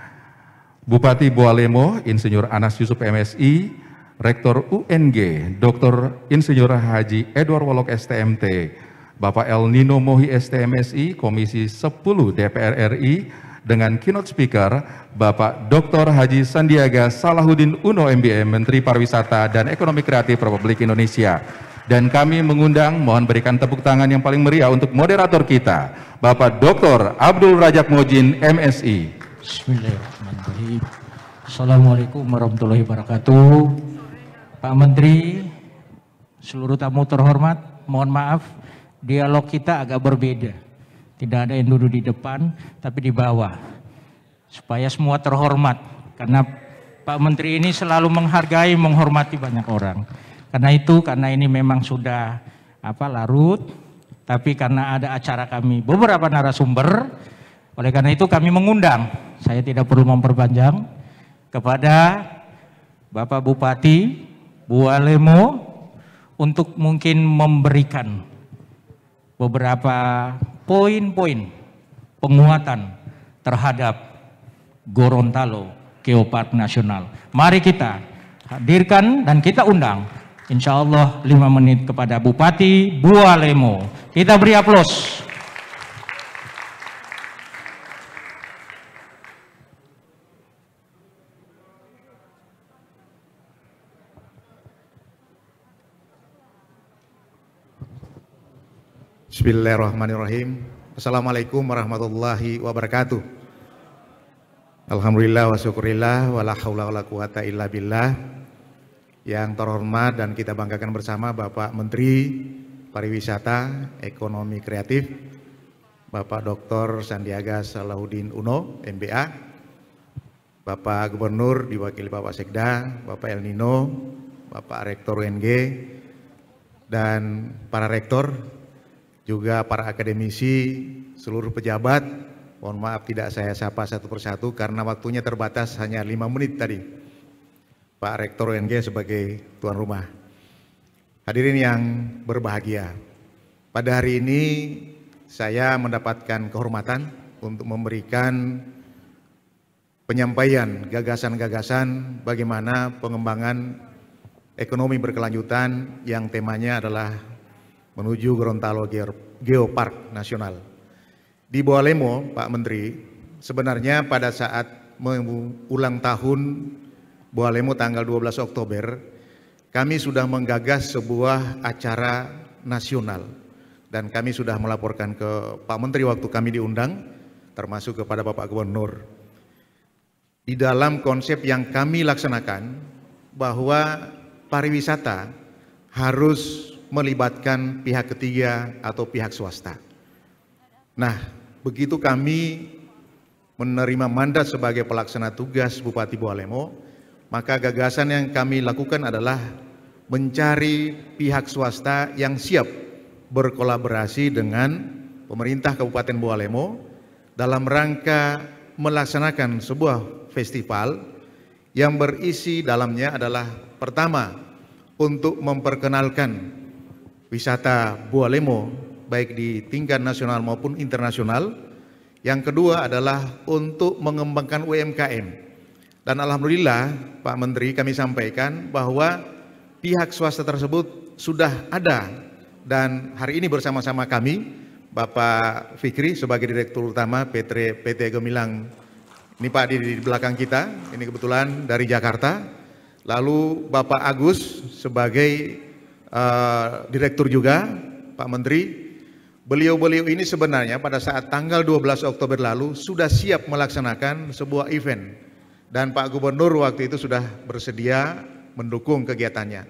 Bupati Bawalemo, Insinyur Anas Yusuf MSI, Rektor UNG, Dr. Insinyur Haji Edward Wolok STMT, Bapak El Nino Mohi STMSI, Komisi 10 DPR RI, dengan keynote speaker Bapak Dr. Haji Sandiaga Salahuddin Uno MBM, Menteri Pariwisata dan Ekonomi Kreatif Republik Indonesia. Dan kami mengundang, mohon berikan tepuk tangan yang paling meriah untuk moderator kita, Bapak Dr. Abdul Rajak Mojin, MSI. Bismillahirrahmanirrahim. Assalamualaikum warahmatullahi wabarakatuh. Pak Menteri, seluruh tamu terhormat, mohon maaf, dialog kita agak berbeda. Tidak ada yang duduk di depan, tapi di bawah. Supaya semua terhormat, karena Pak Menteri ini selalu menghargai, menghormati banyak orang. Karena ini memang sudah larut, tapi karena ada acara kami beberapa narasumber, oleh karena itu kami mengundang, saya tidak perlu memperpanjang, kepada Bapak Bupati Bawalemo untuk mungkin memberikan beberapa poin-poin penguatan terhadap Gorontalo Geopark Nasional. Mari kita hadirkan dan kita undang, insya Allah 5 menit kepada Bupati Bawalemo. Kita beri aplaus. Bismillahirrahmanirrahim. Assalamualaikum warahmatullahi wabarakatuh. Alhamdulillah wa syukurillah wa la haula wa la quwata illa billah. Yang terhormat dan kita banggakan bersama Bapak Menteri Pariwisata, Ekonomi Kreatif, Bapak Dr. Sandiaga Salahuddin Uno, MBA, Bapak Gubernur diwakili Bapak Sekda, Bapak El Nino, Bapak Rektor UNG, dan para rektor, juga para akademisi, seluruh pejabat. Mohon maaf tidak saya sapa satu persatu karena waktunya terbatas, hanya 5 menit tadi. Pak Rektor UNG sebagai tuan rumah. Hadirin yang berbahagia, pada hari ini saya mendapatkan kehormatan untuk memberikan penyampaian gagasan-gagasan bagaimana pengembangan ekonomi berkelanjutan yang temanya adalah menuju Gorontalo Geopark Nasional. Di Bawalemo, Pak Menteri, sebenarnya pada saat ulang tahun Bawalemo tanggal 12 Oktober, kami sudah menggagas sebuah acara nasional dan kami sudah melaporkan ke Pak Menteri waktu kami diundang, termasuk kepada Bapak Gubernur. Di dalam konsep yang kami laksanakan bahwa pariwisata harus melibatkan pihak ketiga atau pihak swasta. Nah, begitu kami menerima mandat sebagai pelaksana tugas Bupati Bawalemo, maka gagasan yang kami lakukan adalah mencari pihak swasta yang siap berkolaborasi dengan pemerintah Kabupaten Bualemo dalam rangka melaksanakan sebuah festival yang berisi dalamnya adalah pertama untuk memperkenalkan wisata Bualemo baik di tingkat nasional maupun internasional. Yang kedua adalah untuk mengembangkan UMKM. Dan alhamdulillah Pak Menteri, kami sampaikan bahwa pihak swasta tersebut sudah ada, dan hari ini bersama-sama kami Bapak Fikri sebagai Direktur Utama PT Gemilang, ini Pak di belakang kita, ini kebetulan dari Jakarta. Lalu Bapak Agus sebagai Direktur juga, Pak Menteri. Beliau-beliau ini sebenarnya pada saat tanggal 12 Oktober lalu sudah siap melaksanakan sebuah event, dan Pak Gubernur waktu itu sudah bersedia mendukung kegiatannya.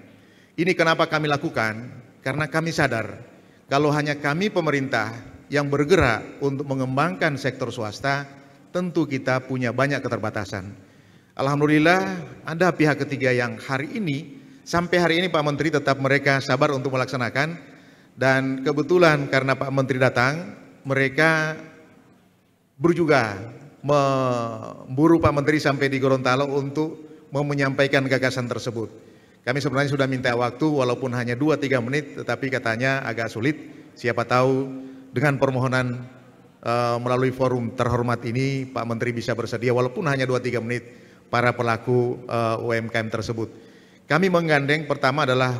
Ini kenapa kami lakukan? Karena kami sadar kalau hanya kami pemerintah yang bergerak untuk mengembangkan sektor swasta, tentu kita punya banyak keterbatasan. Alhamdulillah ada pihak ketiga yang sampai hari ini Pak Menteri tetap mereka sabar untuk melaksanakan, dan kebetulan karena Pak Menteri datang, mereka juga memburu Pak Menteri sampai di Gorontalo untuk menyampaikan gagasan tersebut. Kami sebenarnya sudah minta waktu walaupun hanya 2-3 menit, tetapi katanya agak sulit. Siapa tahu dengan permohonan melalui forum terhormat ini Pak Menteri bisa bersedia walaupun hanya 2-3 menit para pelaku UMKM tersebut. Kami menggandeng pertama adalah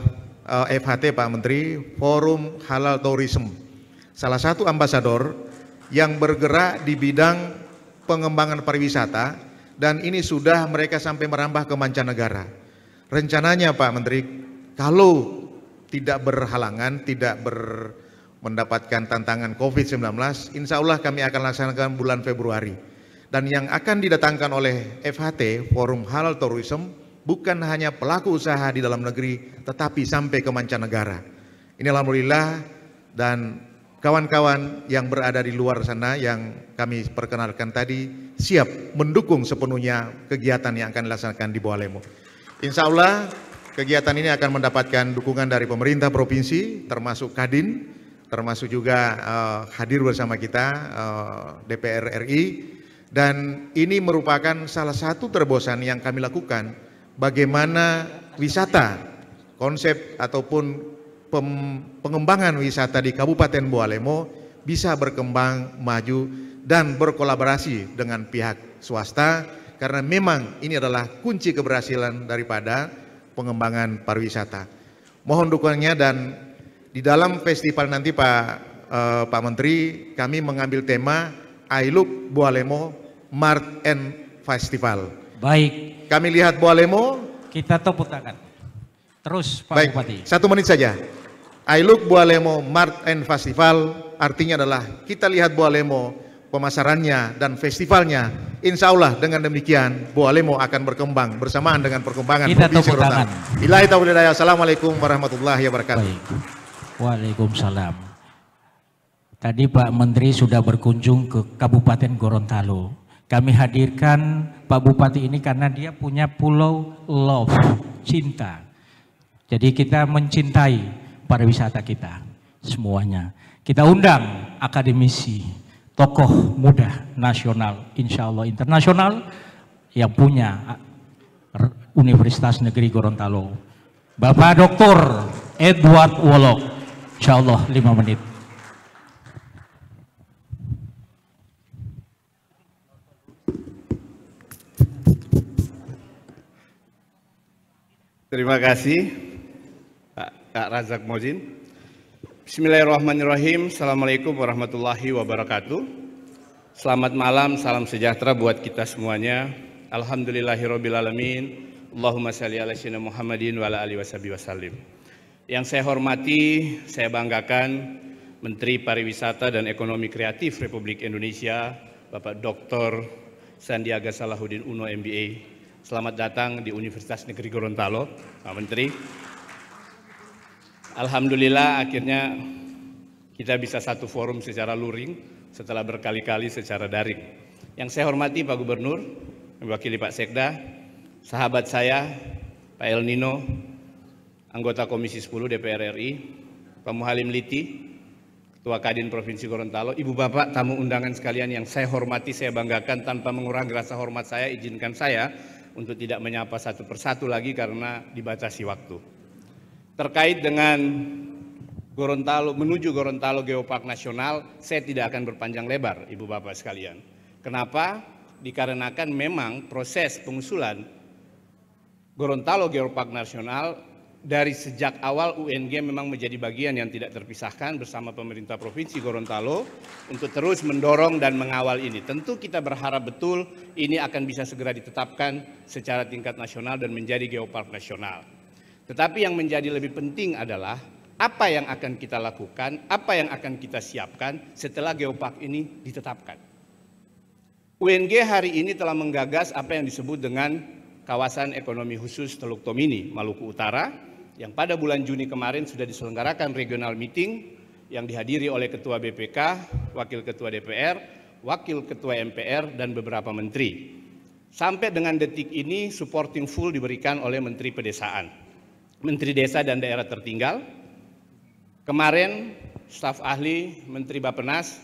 FHT Pak Menteri, Forum Halal Tourism, salah satu ambasador yang bergerak di bidang pengembangan pariwisata, dan ini sudah mereka sampai merambah ke mancanegara. Rencananya Pak Menteri, kalau tidak berhalangan, tidak mendapatkan tantangan COVID-19, insya Allah kami akan laksanakan bulan Februari. Dan yang akan didatangkan oleh FHT, Forum Halal Tourism, bukan hanya pelaku usaha di dalam negeri, tetapi sampai ke mancanegara. Ini alhamdulillah, dan kawan-kawan yang berada di luar sana yang kami perkenalkan tadi siap mendukung sepenuhnya kegiatan yang akan dilaksanakan di Bualemo. Insya Allah kegiatan ini akan mendapatkan dukungan dari pemerintah provinsi, termasuk Kadin, termasuk juga hadir bersama kita DPR RI, dan ini merupakan salah satu terobosan yang kami lakukan bagaimana wisata, konsep ataupun pengembangan wisata di Kabupaten Bualemo bisa berkembang, maju, dan berkolaborasi dengan pihak swasta, karena memang ini adalah kunci keberhasilan daripada pengembangan pariwisata. Mohon dukungannya, dan di dalam festival nanti Pak Menteri, kami mengambil tema I Look Bualemo Mart and Festival. Baik. Kami lihat Bualemo. Kita tepuk tangan. Terus Pak Baik, Bupati. 1 menit saja. I Look Bualemo Mart and Festival artinya adalah kita lihat Bualemo, pemasarannya dan festivalnya. Insya Allah dengan demikian Bualemo akan berkembang bersamaan dengan perkembangan Kita Provinsi tepuk tangan. Ilahi taufiq hidayah. Assalamualaikum warahmatullahi wabarakatuh. Baik. Waalaikumsalam. Tadi Pak Menteri sudah berkunjung ke Kabupaten Gorontalo. Kami hadirkan Pak Bupati ini karena dia punya pulau love, cinta. Jadi kita mencintai pariwisata kita semuanya. Kita undang akademisi, tokoh muda nasional, insya Allah internasional, yang punya Universitas Negeri Gorontalo. Bapak Dr. Edward Wolok, insya Allah 5 menit. Terima kasih Kak Razak Mozin. Bismillahirrahmanirrahim. Assalamualaikum warahmatullahi wabarakatuh. Selamat malam, salam sejahtera buat kita semuanya. Alhamdulillahirrabbilalamin. Allahumma salli ala sayyidina Muhammadin wa ala alihi wasallim. Yang saya hormati, saya banggakan Menteri Pariwisata dan Ekonomi Kreatif Republik Indonesia, Bapak Dr. Sandiaga Salahuddin Uno MBA. Selamat datang di Universitas Negeri Gorontalo, Pak Menteri. Alhamdulillah akhirnya kita bisa satu forum secara luring setelah berkali-kali secara daring. Yang saya hormati Pak Gubernur, mewakili Pak Sekda, sahabat saya Pak El Nino, anggota Komisi 10 DPR RI, Pak Muhalim Liti, Ketua Kadin Provinsi Gorontalo, Ibu Bapak tamu undangan sekalian yang saya hormati, saya banggakan, tanpa mengurangi rasa hormat saya, izinkan saya untuk tidak menyapa satu persatu lagi karena dibatasi waktu. Terkait dengan Gorontalo, menuju Gorontalo Geopark Nasional, saya tidak akan berpanjang lebar, Ibu Bapak sekalian. Kenapa? Dikarenakan memang proses pengusulan Gorontalo Geopark Nasional dari sejak awal UNG memang menjadi bagian yang tidak terpisahkan bersama pemerintah Provinsi Gorontalo untuk terus mendorong dan mengawal ini. Tentu kita berharap betul ini akan bisa segera ditetapkan secara tingkat nasional dan menjadi geopark nasional. Tetapi yang menjadi lebih penting adalah apa yang akan kita lakukan, apa yang akan kita siapkan setelah geopark ini ditetapkan. UNG hari ini telah menggagas apa yang disebut dengan Kawasan Ekonomi Khusus Teluk Tomini, Maluku Utara, yang pada bulan Juni kemarin sudah diselenggarakan regional meeting yang dihadiri oleh Ketua BPK, Wakil Ketua DPR, Wakil Ketua MPR, dan beberapa menteri. Sampai dengan detik ini supporting full diberikan oleh Menteri Pedesaan, Menteri Desa dan Daerah Tertinggal. Kemarin staf ahli Menteri Bappenas,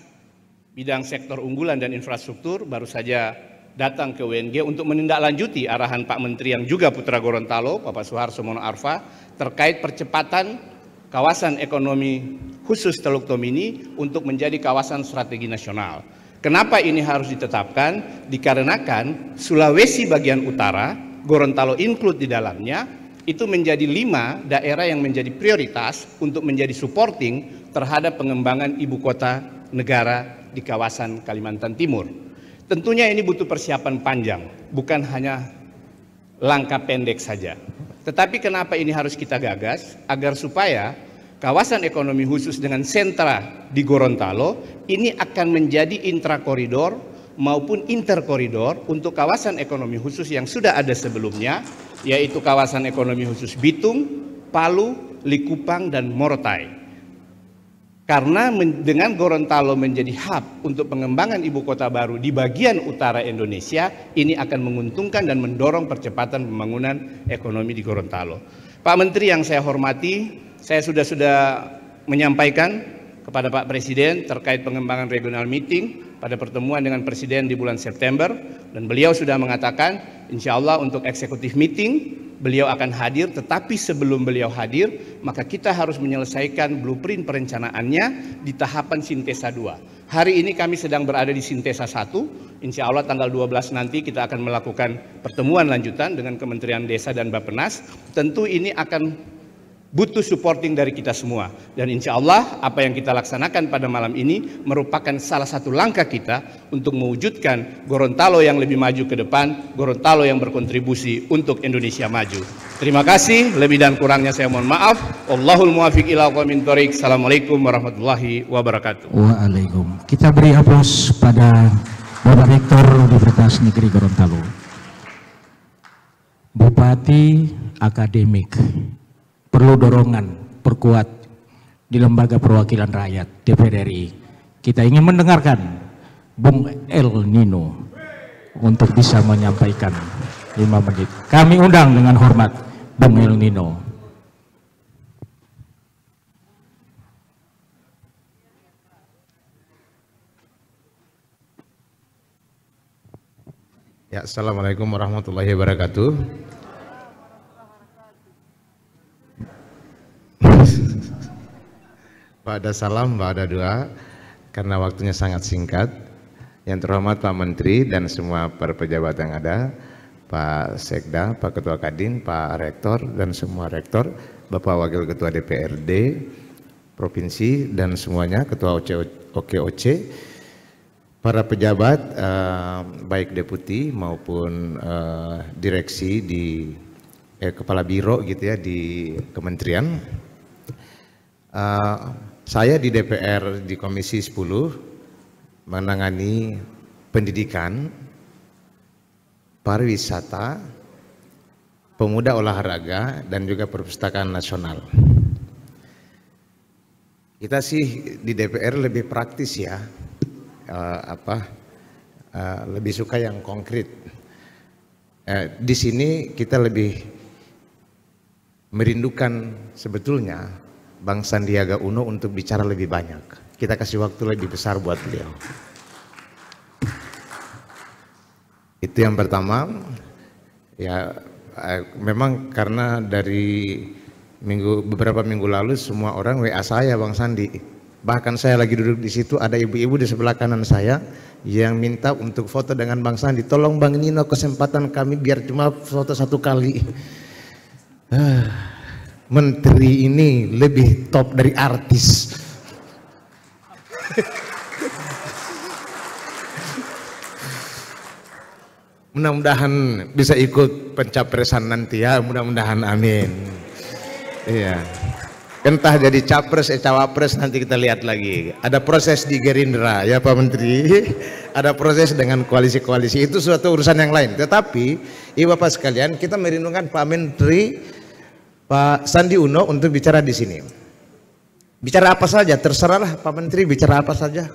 bidang sektor unggulan dan infrastruktur baru saja datang ke UNG untuk menindaklanjuti arahan Pak Menteri yang juga putra Gorontalo, Bapak Suharso Mono Arfa, terkait percepatan kawasan ekonomi khusus Teluk Tomini untuk menjadi kawasan strategi nasional. Kenapa ini harus ditetapkan? Dikarenakan Sulawesi bagian utara, Gorontalo include di dalamnya, itu menjadi 5 daerah yang menjadi prioritas untuk menjadi supporting terhadap pengembangan ibu kota negara di kawasan Kalimantan Timur. Tentunya ini butuh persiapan panjang, bukan hanya langkah pendek saja. Tetapi kenapa ini harus kita gagas? Agar supaya kawasan ekonomi khusus dengan sentra di Gorontalo ini akan menjadi intrakoridor maupun interkoridor untuk kawasan ekonomi khusus yang sudah ada sebelumnya, yaitu kawasan ekonomi khusus Bitung, Palu, Likupang, dan Morotai. Karena dengan Gorontalo menjadi hub untuk pengembangan ibu kota baru di bagian utara Indonesia, ini akan menguntungkan dan mendorong percepatan pembangunan ekonomi di Gorontalo. Pak Menteri yang saya hormati, saya sudah menyampaikan kepada Pak Presiden terkait pengembangan regional meeting pada pertemuan dengan Presiden di bulan September, dan beliau sudah mengatakan insya Allah untuk eksekutif meeting beliau akan hadir, tetapi sebelum beliau hadir, maka kita harus menyelesaikan blueprint perencanaannya di tahapan sintesa 2. Hari ini kami sedang berada di sintesa 1, insya Allah tanggal 12 nanti kita akan melakukan pertemuan lanjutan dengan Kementerian Desa dan Bappenas. Tentu ini akan butuh supporting dari kita semua. Dan insya Allah apa yang kita laksanakan pada malam ini merupakan salah satu langkah kita untuk mewujudkan Gorontalo yang lebih maju ke depan, Gorontalo yang berkontribusi untuk Indonesia maju. Terima kasih, lebih dan kurangnya saya mohon maaf. Wallahul muwaffiq ila aqwamit thoriq. Assalamualaikum warahmatullahi wabarakatuh. Waalaikumsalam. Kita beri aplaus pada Bapak Rektor Universitas Negeri Gorontalo, Bupati akademik, perlu dorongan, perkuat di lembaga perwakilan rakyat DPR RI. Kita ingin mendengarkan Bung El Nino untuk bisa menyampaikan 5 menit. Kami undang dengan hormat Bung El Nino. Ya, Assalamualaikum warahmatullahi wabarakatuh. Ba'da salam, ba'da doa, karena waktunya sangat singkat. Yang terhormat Pak Menteri dan semua para pejabat yang ada, Pak Sekda, Pak Ketua Kadin, Pak Rektor dan semua Rektor, Bapak Wakil Ketua DPRD Provinsi dan semuanya, Ketua OKOC, para pejabat baik deputi maupun direksi di kepala biro gitu ya di kementerian. Saya di DPR di Komisi 10 menangani pendidikan, pariwisata, pemuda olahraga, dan juga perpustakaan nasional. Kita sih di DPR lebih praktis ya, lebih suka yang konkret. Di sini kita lebih merindukan sebetulnya Bang Sandiaga Uno untuk bicara lebih banyak. kita kasih waktu lebih besar buat beliau. Itu yang pertama. Ya, memang karena dari beberapa minggu lalu semua orang WA saya Bang Sandi. Bahkan saya lagi duduk di situ, ada ibu-ibu di sebelah kanan saya yang minta untuk foto dengan Bang Sandi. Tolong Bang Nino, kesempatan kami biar cuma foto 1 kali. Menteri ini lebih top dari artis. Mudah-mudahan bisa ikut pencapresan nanti ya, mudah-mudahan, amin. Iya. Entah jadi capres, cawapres, nanti kita lihat lagi. Ada proses di Gerindra ya Pak Menteri, ada proses dengan koalisi-koalisi, itu suatu urusan yang lain. Tetapi Ibu Bapak sekalian, kita merindukan Pak Menteri, Pak Sandi Uno untuk bicara di sini. Bicara apa saja, terserahlah Pak Menteri bicara apa saja.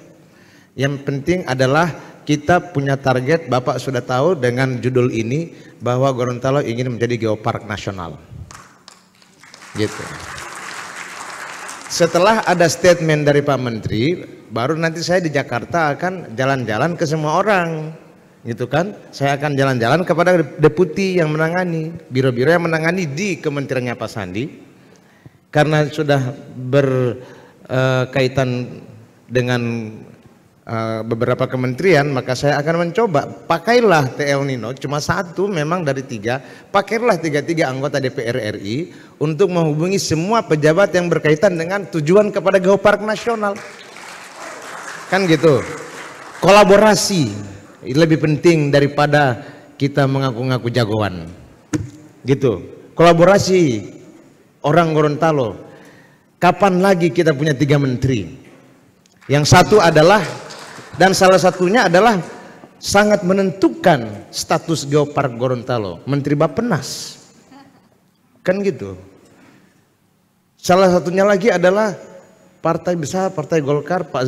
Yang penting adalah kita punya target, Bapak sudah tahu dengan judul ini bahwa Gorontalo ingin menjadi geopark nasional. Gitu. Setelah ada statement dari Pak Menteri, baru nanti saya di Jakarta akan jalan-jalan ke semua orang. Gitu kan? Saya akan jalan-jalan kepada deputi yang menangani, biro-biro yang menangani di kementeriannya Pak Sandi. Karena sudah berkaitan dengan beberapa kementerian, maka saya akan mencoba pakailah TL Nino, cuma 1 memang dari 3, pakailah 3 anggota DPR RI untuk menghubungi semua pejabat yang berkaitan dengan tujuan kepada geopark nasional. Kan gitu. Kolaborasi lebih penting daripada kita mengaku-ngaku jagoan. Gitu. Kolaborasi orang Gorontalo. Kapan lagi kita punya 3 menteri? Yang satu adalah, dan salah satunya adalah sangat menentukan status geopark Gorontalo, Menteri Bappenas. Kan gitu. Salah satunya lagi adalah partai besar, Partai Golkar, Pak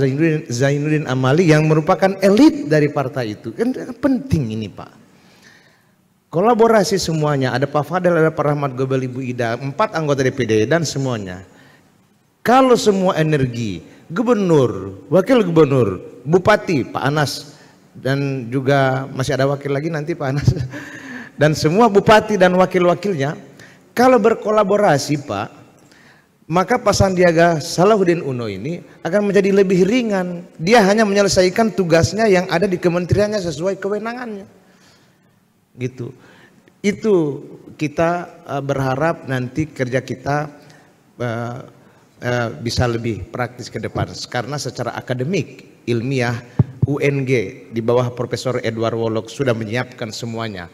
Zainuddin Amali yang merupakan elit dari partai itu. Kan penting ini Pak. Kolaborasi semuanya, ada Pak Fadel, ada Pak Rahmat Gobel, Ibu Ida, 4 anggota DPD dan semuanya. Kalau semua energi, gubernur, wakil gubernur, bupati, Pak Anas, dan juga masih ada wakil lagi nanti Pak Anas, dan semua bupati dan wakil-wakilnya, kalau berkolaborasi Pak, maka Pak Sandiaga Salahuddin Uno ini akan menjadi lebih ringan. Dia hanya menyelesaikan tugasnya yang ada di kementeriannya sesuai kewenangannya. Gitu. Itu kita berharap nanti kerja kita bisa lebih praktis ke depan, karena secara akademik, ilmiah, UNG di bawah Profesor Edward Wolok sudah menyiapkan semuanya.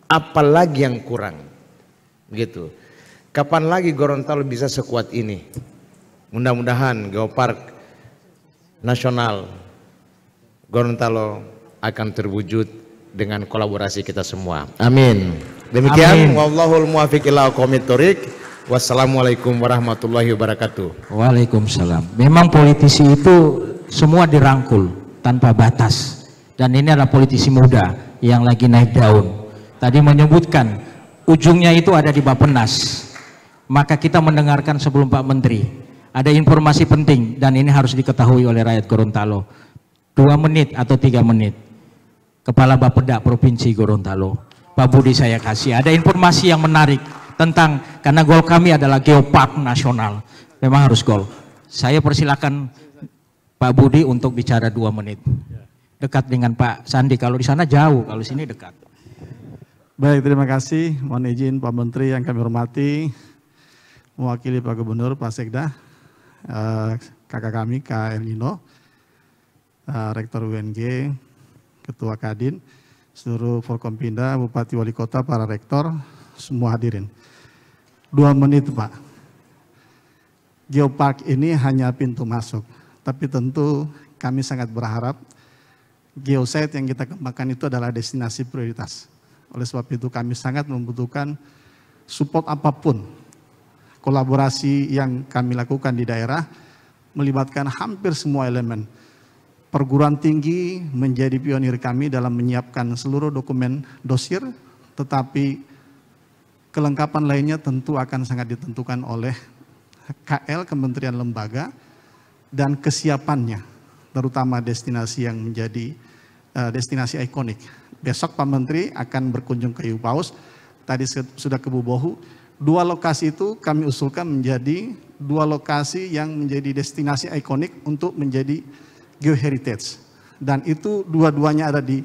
Apalagi yang kurang, gitu. Kapan lagi Gorontalo bisa sekuat ini? Mudah-mudahan geopark nasional Gorontalo akan terwujud dengan kolaborasi kita semua. Amin. Demikian. Wallahul muwaffiq ila aqwamit thoriq. Wassalamualaikum warahmatullahi wabarakatuh. Waalaikumsalam. Memang politisi itu semua dirangkul tanpa batas. Dan ini adalah politisi muda yang lagi naik daun. Tadi menyebutkan ujungnya itu ada di Bappenas. Maka kita mendengarkan sebelum Pak Menteri. Ada informasi penting dan ini harus diketahui oleh rakyat Gorontalo. 2 menit atau 3 menit. Kepala Bapeda Provinsi Gorontalo, Pak Budi saya kasih. Ada informasi yang menarik tentang, karena goal kami adalah geopark nasional, memang harus goal. Saya persilakan Pak Budi untuk bicara 2 menit. Dekat dengan Pak Sandi, kalau di sana jauh, kalau sini dekat. Baik, terima kasih. Mohon izin Pak Menteri yang kami hormati, mewakili Pak Gubernur, Pak Sekda, kakak kami Kak Elnino, Rektor UNG, Ketua Kadin, seluruh Forkompinda, Bupati Wali Kota, para rektor, semua hadirin. 2 menit Pak. Geopark ini hanya pintu masuk, tapi tentu kami sangat berharap geosite yang kita kembangkan itu adalah destinasi prioritas. Oleh sebab itu kami sangat membutuhkan support apapun. Kolaborasi yang kami lakukan di daerah melibatkan hampir semua elemen. Perguruan tinggi menjadi pionir kami dalam menyiapkan seluruh dokumen dosir, tetapi kelengkapan lainnya tentu akan sangat ditentukan oleh KL, Kementerian Lembaga, dan kesiapannya, terutama destinasi yang menjadi destinasi ikonik. Besok Pak Menteri akan berkunjung ke Hiu Paus, tadi sudah ke Bubohu. 2 lokasi itu kami usulkan menjadi 2 lokasi yang menjadi destinasi ikonik untuk menjadi geoheritage. Dan itu dua-duanya ada di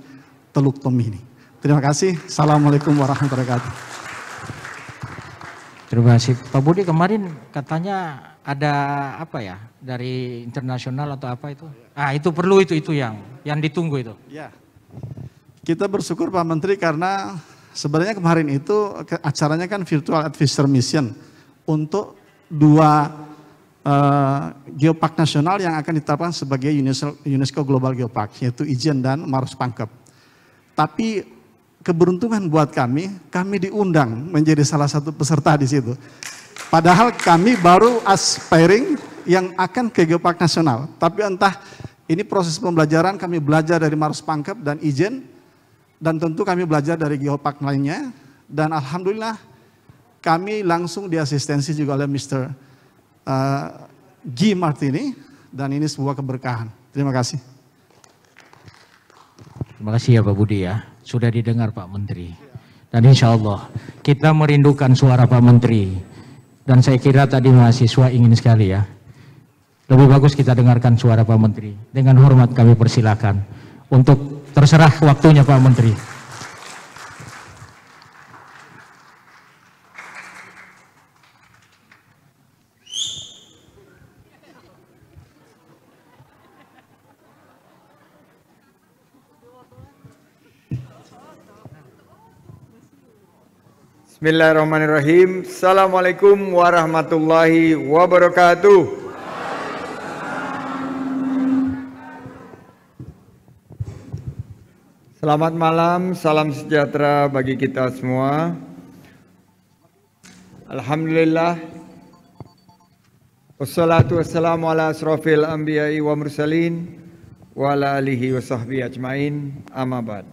Teluk Tomini. Terima kasih. Assalamualaikum warahmatullahi wabarakatuh. Terima kasih. Pak Budi, kemarin katanya ada apa ya dari internasional atau apa itu? Ah, itu perlu itu yang ditunggu itu. Ya. Kita bersyukur Pak Menteri karena sebenarnya kemarin itu acaranya kan Virtual Advisor Mission untuk 2 geopark nasional yang akan ditetapkan sebagai UNESCO Global Geopark, yaitu Ijen dan Maros Pangkep. Tapi keberuntungan buat kami diundang menjadi salah satu peserta di situ. Padahal kami baru aspiring yang akan ke geopark nasional. Tapi entah ini proses pembelajaran, kami belajar dari Maros Pangkep dan Ijen, dan tentu kami belajar dari geopark lainnya. Dan alhamdulillah kami langsung diasistensi juga oleh Mr. G. Martini, dan ini sebuah keberkahan. Terima kasih. Terima kasih ya Pak Budi ya, sudah didengar Pak Menteri. Dan insya Allah kita merindukan suara Pak Menteri. Dan saya kira tadi mahasiswa ingin sekali ya, lebih bagus kita dengarkan suara Pak Menteri. Dengan hormat kami persilakan untuk terserah waktunya Pak Menteri. Bismillahirrahmanirrahim. Assalamualaikum warahmatullahi wabarakatuh. Selamat malam, salam sejahtera bagi kita semua. Alhamdulillah. Wassalatu wassalamu ala asrofil anbiya'i wa mursalin wa ala alihi wa sahbihi ajmain, amma ba'd.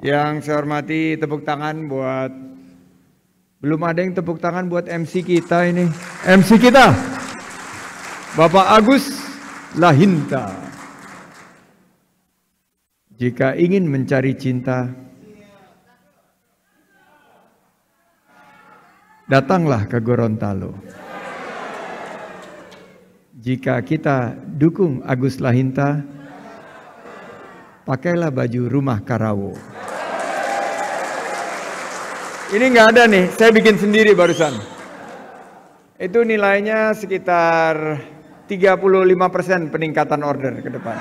Yang saya hormati, tepuk tangan buat, belum ada yang tepuk tangan buat MC kita ini. MC kita, Bapak Agus Lahinta. Jika ingin mencari cinta, datanglah ke Gorontalo. Jika kita dukung Agus Lahinta, pakailah baju Rumah Karawo. Ini nggak ada nih, saya bikin sendiri barusan. Itu nilainya sekitar 35% peningkatan order ke depan.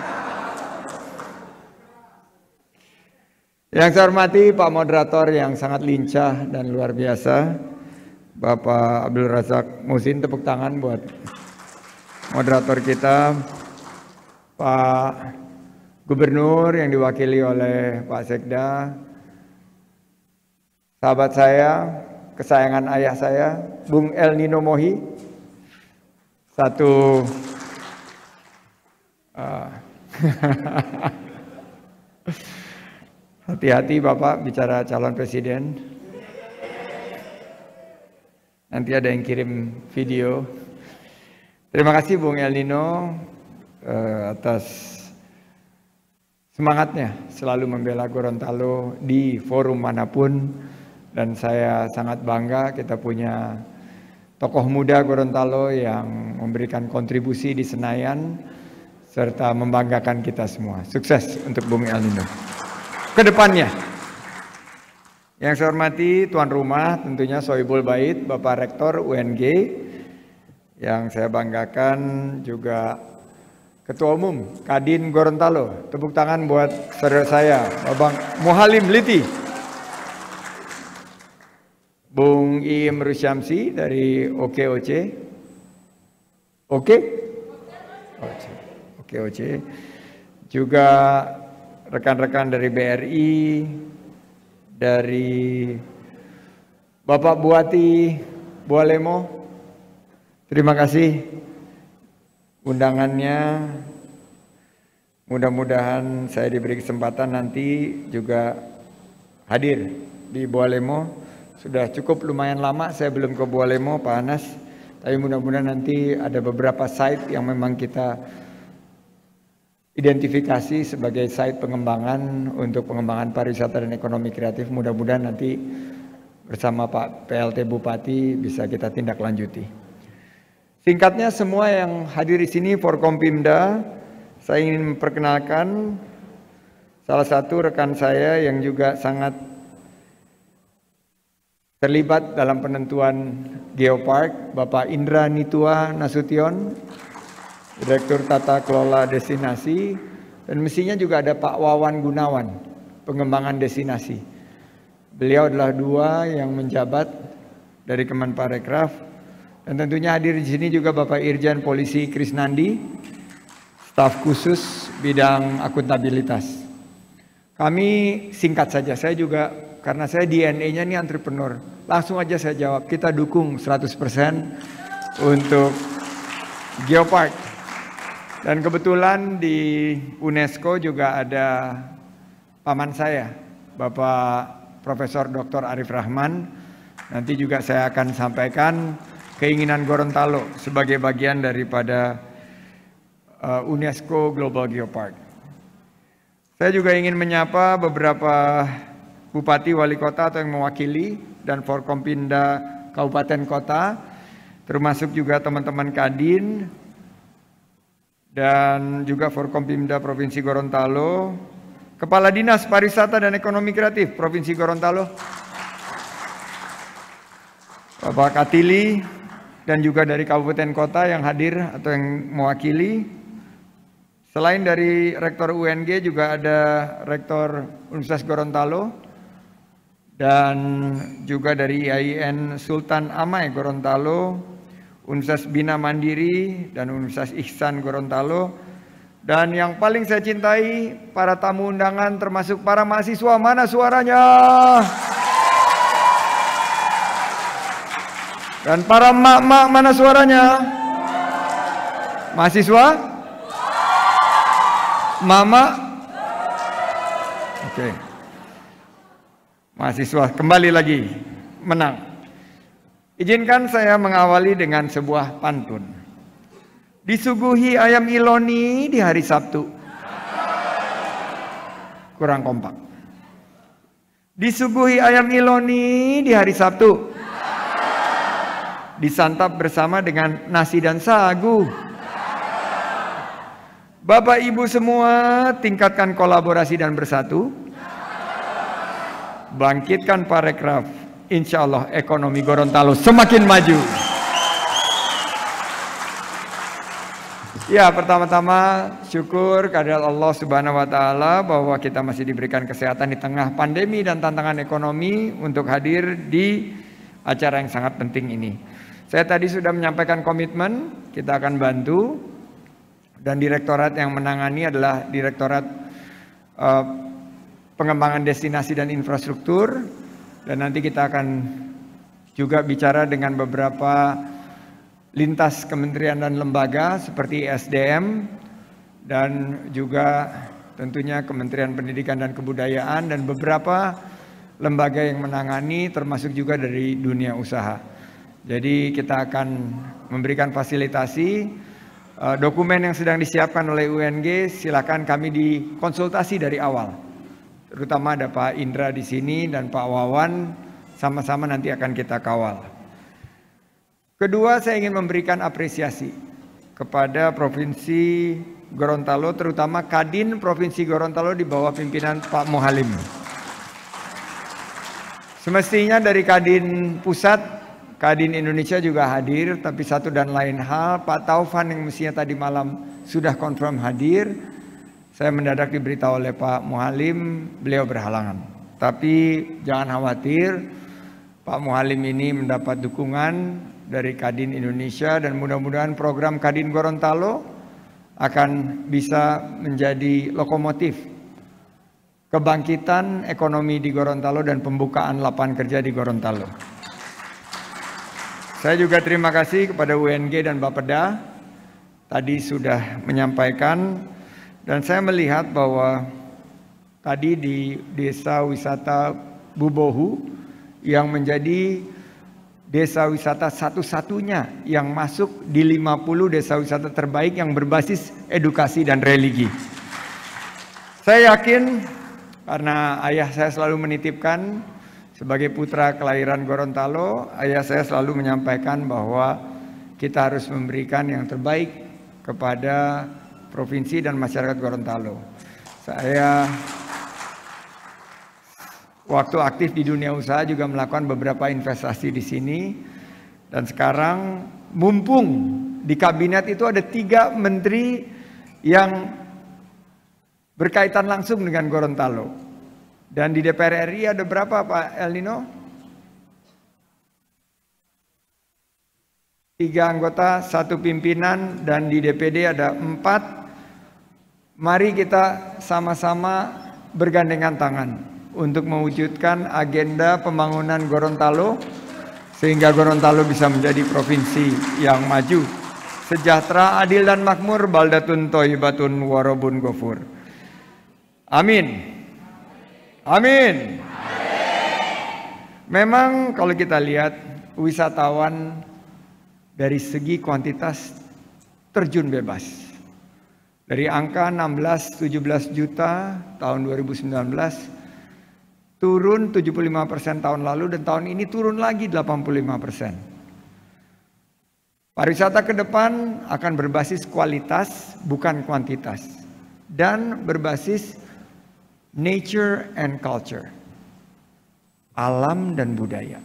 Yang saya hormati Pak Moderator yang sangat lincah dan luar biasa, Bapak Abdul Razak Muhsin, tepuk tangan buat moderator kita. Pak Gubernur yang diwakili oleh Pak Sekda, sahabat saya, kesayangan ayah saya, Bung El Nino Mohi, satu hati-hati Bapak bicara calon presiden. Nanti ada yang kirim video. Terima kasih Bung El Nino atas semangatnya selalu membela Gorontalo di forum manapun. Dan saya sangat bangga kita punya tokoh muda Gorontalo yang memberikan kontribusi di Senayan serta membanggakan kita semua. Sukses untuk Bung El Nino ke depannya. Yang saya hormati tuan rumah tentunya Sohibul Bait, Bapak Rektor UNG, yang saya banggakan juga Ketua Umum Kadin Gorontalo. Tepuk tangan buat saudara saya, Bapak Muhalim Liti. Bung Im Rusyamsi dari OKOC. OKOC. Juga rekan-rekan dari BRI, dari Bapak Buati Bualemo. Terima kasih undangannya. Mudah-mudahan saya diberi kesempatan nanti juga hadir di Bualemo. Sudah cukup lumayan lama saya belum ke Bualemo, Pak Anas. Tapi mudah-mudahan nanti ada beberapa site yang memang kita identifikasi sebagai site pengembangan untuk pengembangan pariwisata dan ekonomi kreatif. Mudah-mudahan nanti bersama Pak PLT Bupati bisa kita tindak lanjuti. Singkatnya, semua yang hadir di sini Forkompimda, saya ingin memperkenalkan salah satu rekan saya yang juga sangat terlibat dalam penentuan Geopark, Bapak Indra Nitua Nasution, Direktur Tata Kelola Destinasi, dan mestinya juga ada Pak Wawan Gunawan, pengembangan destinasi. Beliau adalah dua yang menjabat dari Kemenparekraf, dan tentunya hadir di sini juga Bapak Irjen Polisi Krisnandi, staf khusus bidang akuntabilitas. Kami singkat saja, saya juga karena saya DNA-nya ini entrepreneur, langsung aja saya jawab, kita dukung 100% untuk Geopark. Dan kebetulan di UNESCO juga ada paman saya, Bapak Profesor Dr. Arif Rahman. Nanti juga saya akan sampaikan keinginan Gorontalo sebagai bagian daripada UNESCO Global Geopark. Saya juga ingin menyapa beberapa bupati, wali kota atau yang mewakili dan Forkompimda Kabupaten Kota, termasuk juga teman-teman Kadin dan juga Forkompimda Provinsi Gorontalo, Kepala Dinas Pariwisata dan Ekonomi Kreatif Provinsi Gorontalo, Bapak Katili, dan juga dari kabupaten kota yang hadir atau yang mewakili. Selain dari Rektor UNG juga ada Rektor Universitas Gorontalo dan juga dari IAIN Sultan Amai Gorontalo, Universitas Bina Mandiri dan Universitas Ihsan Gorontalo, dan yang paling saya cintai para tamu undangan termasuk para mahasiswa. Mana suaranya? Dan para mak-mak, mana suaranya? Mahasiswa? Mama? Oke. Mahasiswa kembali lagi menang. Izinkan saya mengawali dengan sebuah pantun. Disuguhi ayam iloni di hari Sabtu. Kurang kompak. Disuguhi ayam iloni di hari Sabtu. Disantap bersama dengan nasi dan sagu. Bapak Ibu semua, tingkatkan kolaborasi dan bersatu. Bangkitkan Parekraf. Insya Allah ekonomi Gorontalo semakin maju. Ya, pertama-tama syukur kehadirat Allah Subhanahu wa taala bahwa kita masih diberikan kesehatan di tengah pandemi dan tantangan ekonomi untuk hadir di acara yang sangat penting ini. Saya tadi sudah menyampaikan komitmen, kita akan bantu, dan direktorat yang menangani adalah Direktorat Pengembangan Destinasi dan Infrastruktur, dan nanti kita akan juga bicara dengan beberapa lintas kementerian dan lembaga seperti SDM dan juga tentunya Kementerian Pendidikan dan Kebudayaan dan beberapa lembaga yang menangani termasuk juga dari dunia usaha. Jadi kita akan memberikan fasilitasi dokumen yang sedang disiapkan oleh UNG, silakan kami dikonsultasi dari awal. Terutama ada Pak Indra di sini dan Pak Wawan, sama-sama nanti akan kita kawal. Kedua, saya ingin memberikan apresiasi kepada Provinsi Gorontalo, terutama Kadin Provinsi Gorontalo di bawah pimpinan Pak Muhalim. Semestinya dari Kadin Pusat, Kadin Indonesia juga hadir, tapi satu dan lain hal, Pak Taufan yang mestinya tadi malam sudah confirm hadir, saya mendadak diberitahu oleh Pak Muhalim, beliau berhalangan. Tapi jangan khawatir, Pak Muhalim ini mendapat dukungan dari Kadin Indonesia dan mudah-mudahan program Kadin Gorontalo akan bisa menjadi lokomotif kebangkitan ekonomi di Gorontalo dan pembukaan lapangan kerja di Gorontalo. Saya juga terima kasih kepada UNG dan Bapeda tadi sudah menyampaikan, dan saya melihat bahwa tadi di Desa Wisata Bubohu yang menjadi desa wisata satu-satunya yang masuk di 50 desa wisata terbaik yang berbasis edukasi dan religi. Saya yakin karena ayah saya selalu menitipkan sebagai putra kelahiran Gorontalo, ayah saya selalu menyampaikan bahwa kita harus memberikan yang terbaik kepada provinsi dan masyarakat Gorontalo. Saya waktu aktif di dunia usaha juga melakukan beberapa investasi di sini, dan sekarang mumpung di kabinet itu ada 3 menteri yang berkaitan langsung dengan Gorontalo, dan di DPR RI ada berapa Pak El Nino? 3 anggota, 1 pimpinan, dan di DPD ada 4. Mari kita sama-sama bergandengan tangan untuk mewujudkan agenda pembangunan Gorontalo sehingga Gorontalo bisa menjadi provinsi yang maju, sejahtera, adil dan makmur, baldatun thayyibatun warabun ghafur. Amin. Amin. Memang kalau kita lihat wisatawan dari segi kuantitas terjun bebas. Dari angka 16-17 juta tahun 2019 turun 75% tahun lalu, dan tahun ini turun lagi 85%. Pariwisata ke depan akan berbasis kualitas bukan kuantitas, dan berbasis nature and culture, alam dan budaya.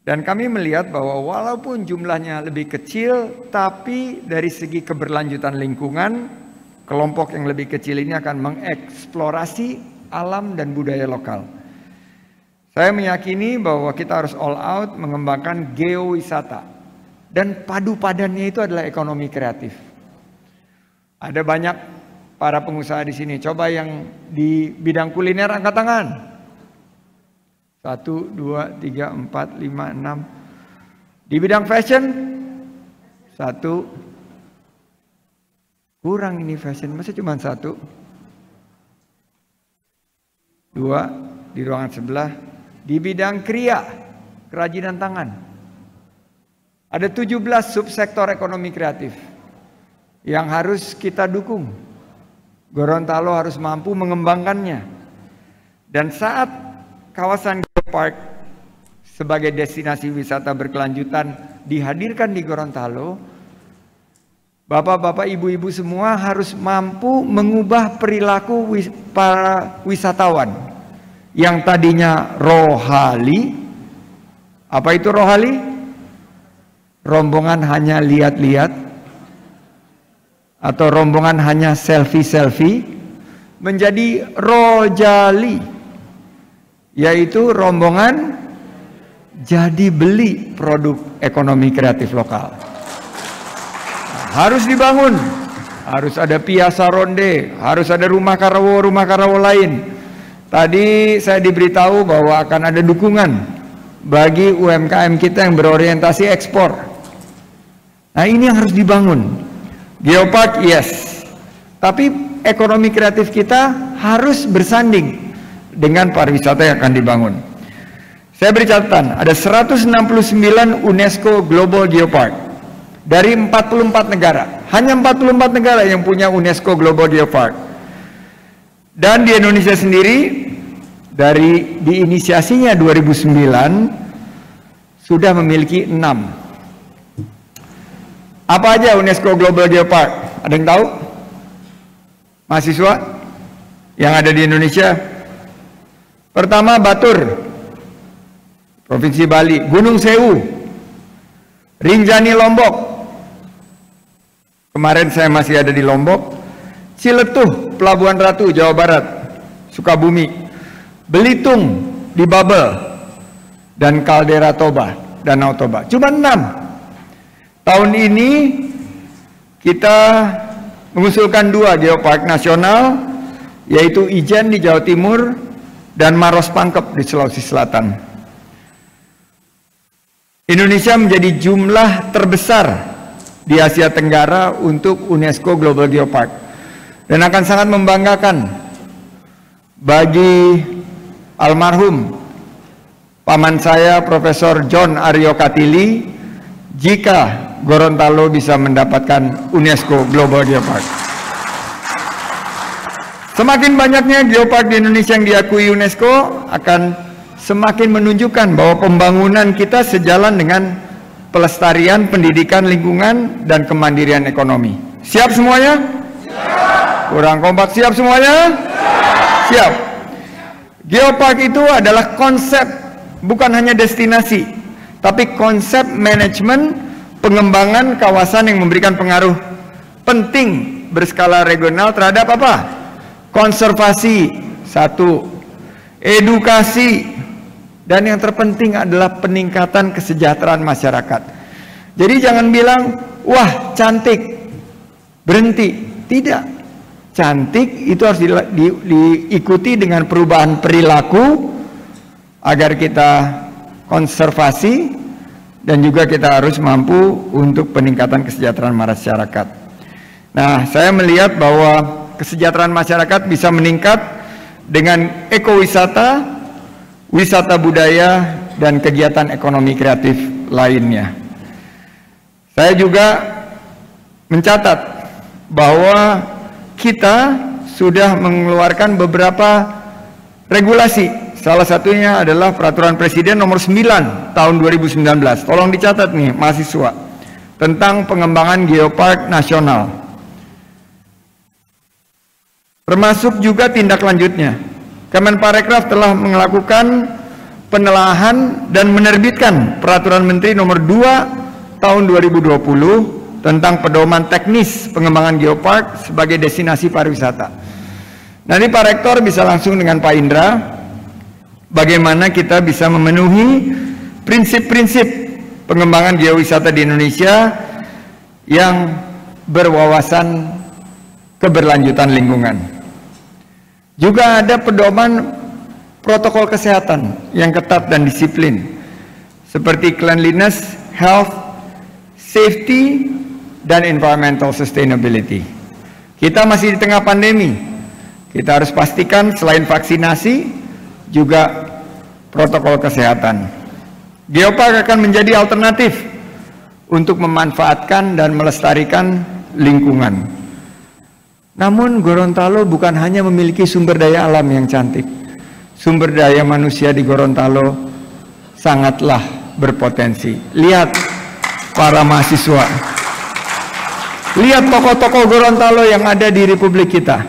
Dan kami melihat bahwa walaupun jumlahnya lebih kecil, tapi dari segi keberlanjutan lingkungan, kelompok yang lebih kecil ini akan mengeksplorasi alam dan budaya lokal. Saya meyakini bahwa kita harus all out mengembangkan geowisata, dan padu padannya itu adalah ekonomi kreatif. Ada banyak para pengusaha di sini. Coba yang di bidang kuliner angkat tangan. 1, 2, 3, 4, 5, 6. Di bidang fashion 1. Kurang ini fashion, masa cuma 1? 2 di ruangan sebelah. Di bidang kriya, kerajinan tangan, ada 17 subsektor ekonomi kreatif yang harus kita dukung. Gorontalo harus mampu mengembangkannya. Dan saat kawasan Geopark sebagai destinasi wisata berkelanjutan dihadirkan di Gorontalo, bapak-bapak, ibu-ibu semua harus mampu mengubah perilaku para wisatawan yang tadinya rohali. Apa itu rohali? Rombongan hanya lihat-lihat atau rombongan hanya selfie-selfie, menjadi rojali, yaitu rombongan jadi beli produk ekonomi kreatif lokal. Harus dibangun, harus ada piasa ronde, harus ada rumah karawo lain. Tadi saya diberitahu bahwa akan ada dukungan bagi UMKM kita yang berorientasi ekspor. Nah, ini yang harus dibangun. Geopark yes, tapi ekonomi kreatif kita harus bersanding dengan pariwisata yang akan dibangun. Saya beri catatan, ada 169 UNESCO Global Geopark dari 44 negara. Hanya 44 negara yang punya UNESCO Global Geopark. Dan di Indonesia sendiri, dari diinisiasinya 2009 sudah memiliki 6. Apa aja UNESCO Global Geopark? Ada yang tahu? Mahasiswa yang ada di Indonesia? Pertama, Batur, Provinsi Bali. Gunung Sewu, Rinjani, Lombok. Kemarin saya masih ada di Lombok. Ciletuh, Pelabuhan Ratu, Jawa Barat. Sukabumi. Belitung di Babel. Dan Kaldera Toba, Danau Toba. Cuma 6. Tahun ini kita mengusulkan 2 geopark nasional, yaitu Ijen di Jawa Timur dan Maros Pangkep di Sulawesi Selatan. Indonesia menjadi jumlah terbesar di Asia Tenggara untuk UNESCO Global Geopark, dan akan sangat membanggakan bagi almarhum paman saya Profesor John Aryo Katili jika Gorontalo bisa mendapatkan UNESCO Global Geopark. Semakin banyaknya geopark di Indonesia yang diakui UNESCO akan semakin menunjukkan bahwa pembangunan kita sejalan dengan pelestarian pendidikan lingkungan dan kemandirian ekonomi. Siap semuanya? Siap. Kurang kompak, siap semuanya? Siap. Geopark itu adalah konsep, bukan hanya destinasi, tapi konsep manajemen pengembangan kawasan yang memberikan pengaruh penting berskala regional terhadap apa? Konservasi, satu, edukasi, dan yang terpenting adalah peningkatan kesejahteraan masyarakat. Jadi jangan bilang, wah cantik, berhenti. Tidak. Cantik itu harus diikuti dengan perubahan perilaku agar kita konservasi, dan juga kita harus mampu untuk peningkatan kesejahteraan masyarakat. Nah, saya melihat bahwa kesejahteraan masyarakat bisa meningkat dengan ekowisata, wisata budaya, dan kegiatan ekonomi kreatif lainnya. Saya juga mencatat bahwa kita sudah mengeluarkan beberapa regulasi. Salah satunya adalah Peraturan Presiden nomor 9 tahun 2019. Tolong dicatat nih mahasiswa, tentang pengembangan geopark nasional. Termasuk juga tindak lanjutnya. Kemenparekraf telah melakukan penelaahan dan menerbitkan Peraturan Menteri nomor 2 tahun 2020 tentang pedoman teknis pengembangan geopark sebagai destinasi pariwisata. Nanti Pak Rektor bisa langsung dengan Pak Indra bagaimana kita bisa memenuhi prinsip-prinsip pengembangan geowisata di Indonesia yang berwawasan keberlanjutan lingkungan. Juga ada pedoman protokol kesehatan yang ketat dan disiplin seperti cleanliness, health, safety, dan environmental sustainability. Kita masih di tengah pandemi. Kita harus pastikan selain vaksinasi juga protokol kesehatan. Geopark akan menjadi alternatif untuk memanfaatkan dan melestarikan lingkungan. Namun Gorontalo bukan hanya memiliki sumber daya alam yang cantik. Sumber daya manusia di Gorontalo sangatlah berpotensi. Lihat para mahasiswa. Lihat tokoh-tokoh Gorontalo yang ada di Republik kita.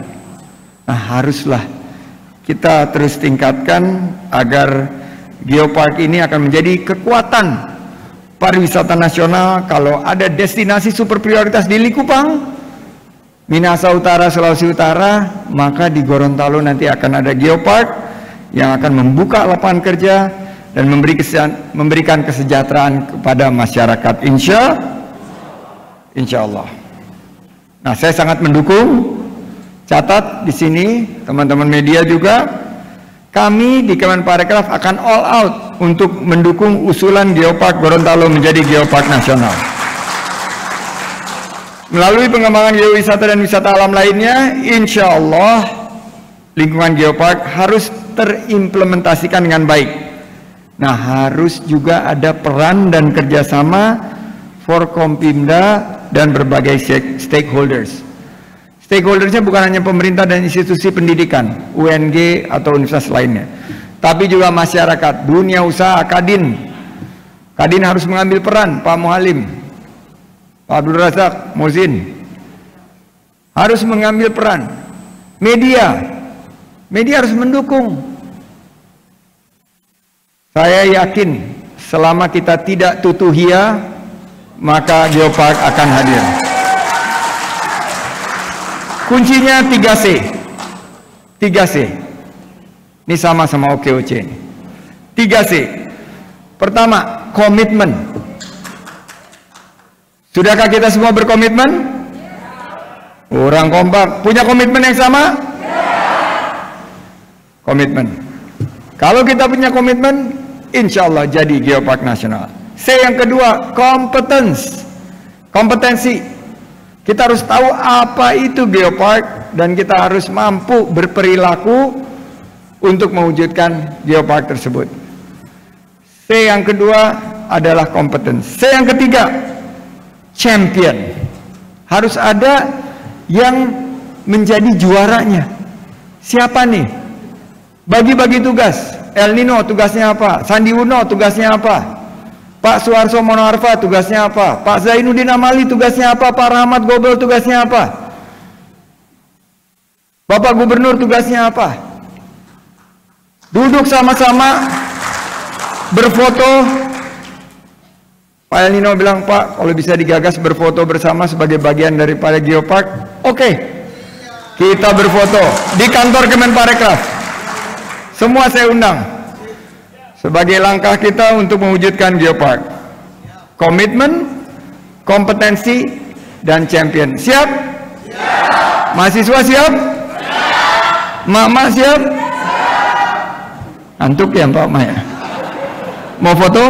Nah, haruslah kita terus tingkatkan agar geopark ini akan menjadi kekuatan pariwisata nasional. Kalau ada destinasi super prioritas di Likupang, Minahasa Utara, Sulawesi Utara, maka di Gorontalo nanti akan ada geopark yang akan membuka lapangan kerja dan memberikan kesejahteraan kepada masyarakat. Insya Allah. Nah, saya sangat mendukung. Catat di sini, teman-teman media juga, kami di Kemenparekraf akan all out untuk mendukung usulan geopark Gorontalo menjadi geopark nasional. Melalui pengembangan geowisata dan wisata alam lainnya, insya Allah lingkungan geopark harus terimplementasikan dengan baik. Nah, harus juga ada peran dan kerjasama Forkompimda dan berbagai stakeholders. Stakeholdersnya bukan hanya pemerintah dan institusi pendidikan, UNG atau universitas lainnya, tapi juga masyarakat, dunia usaha, Kadin. Kadin harus mengambil peran, Pak Muhalim, Pak Abdul Razak, Mozin harus mengambil peran. Media harus mendukung. Saya yakin selama kita tidak tutuhia, maka geopark akan hadir. Kuncinya 3C. 3C. Ini sama-sama OKOC. 3C. Pertama, komitmen. Sudahkah kita semua berkomitmen? Orang kompak. Punya komitmen yang sama? Komitmen. Kalau kita punya komitmen, insya Allah jadi geopark nasional. C yang kedua, kompetensi. Kita harus tahu apa itu geopark dan kita harus mampu berperilaku untuk mewujudkan geopark tersebut. C yang kedua adalah kompeten. C yang ketiga, champion. Harus ada yang menjadi juaranya. Siapa nih? Bagi-bagi tugas. El Nino tugasnya apa? Sandi Uno tugasnya apa? Pak Suharto Monoarfa tugasnya apa? Pak Zainuddin Amali tugasnya apa? Pak Rahmat Gobel tugasnya apa? Bapak Gubernur tugasnya apa? Duduk sama-sama, berfoto. Pak El Nino bilang, Pak, kalau bisa digagas berfoto bersama sebagai bagian daripada Geopark, oke. Kita berfoto di kantor Kemenparekraf. Semua saya undang. Sebagai langkah kita untuk mewujudkan Geopark. Komitmen, kompetensi, dan champion. Siap? Siap. Mahasiswa siap? Siap. Mama siap? Siap. Antuk ya Pak Maya? Mau foto?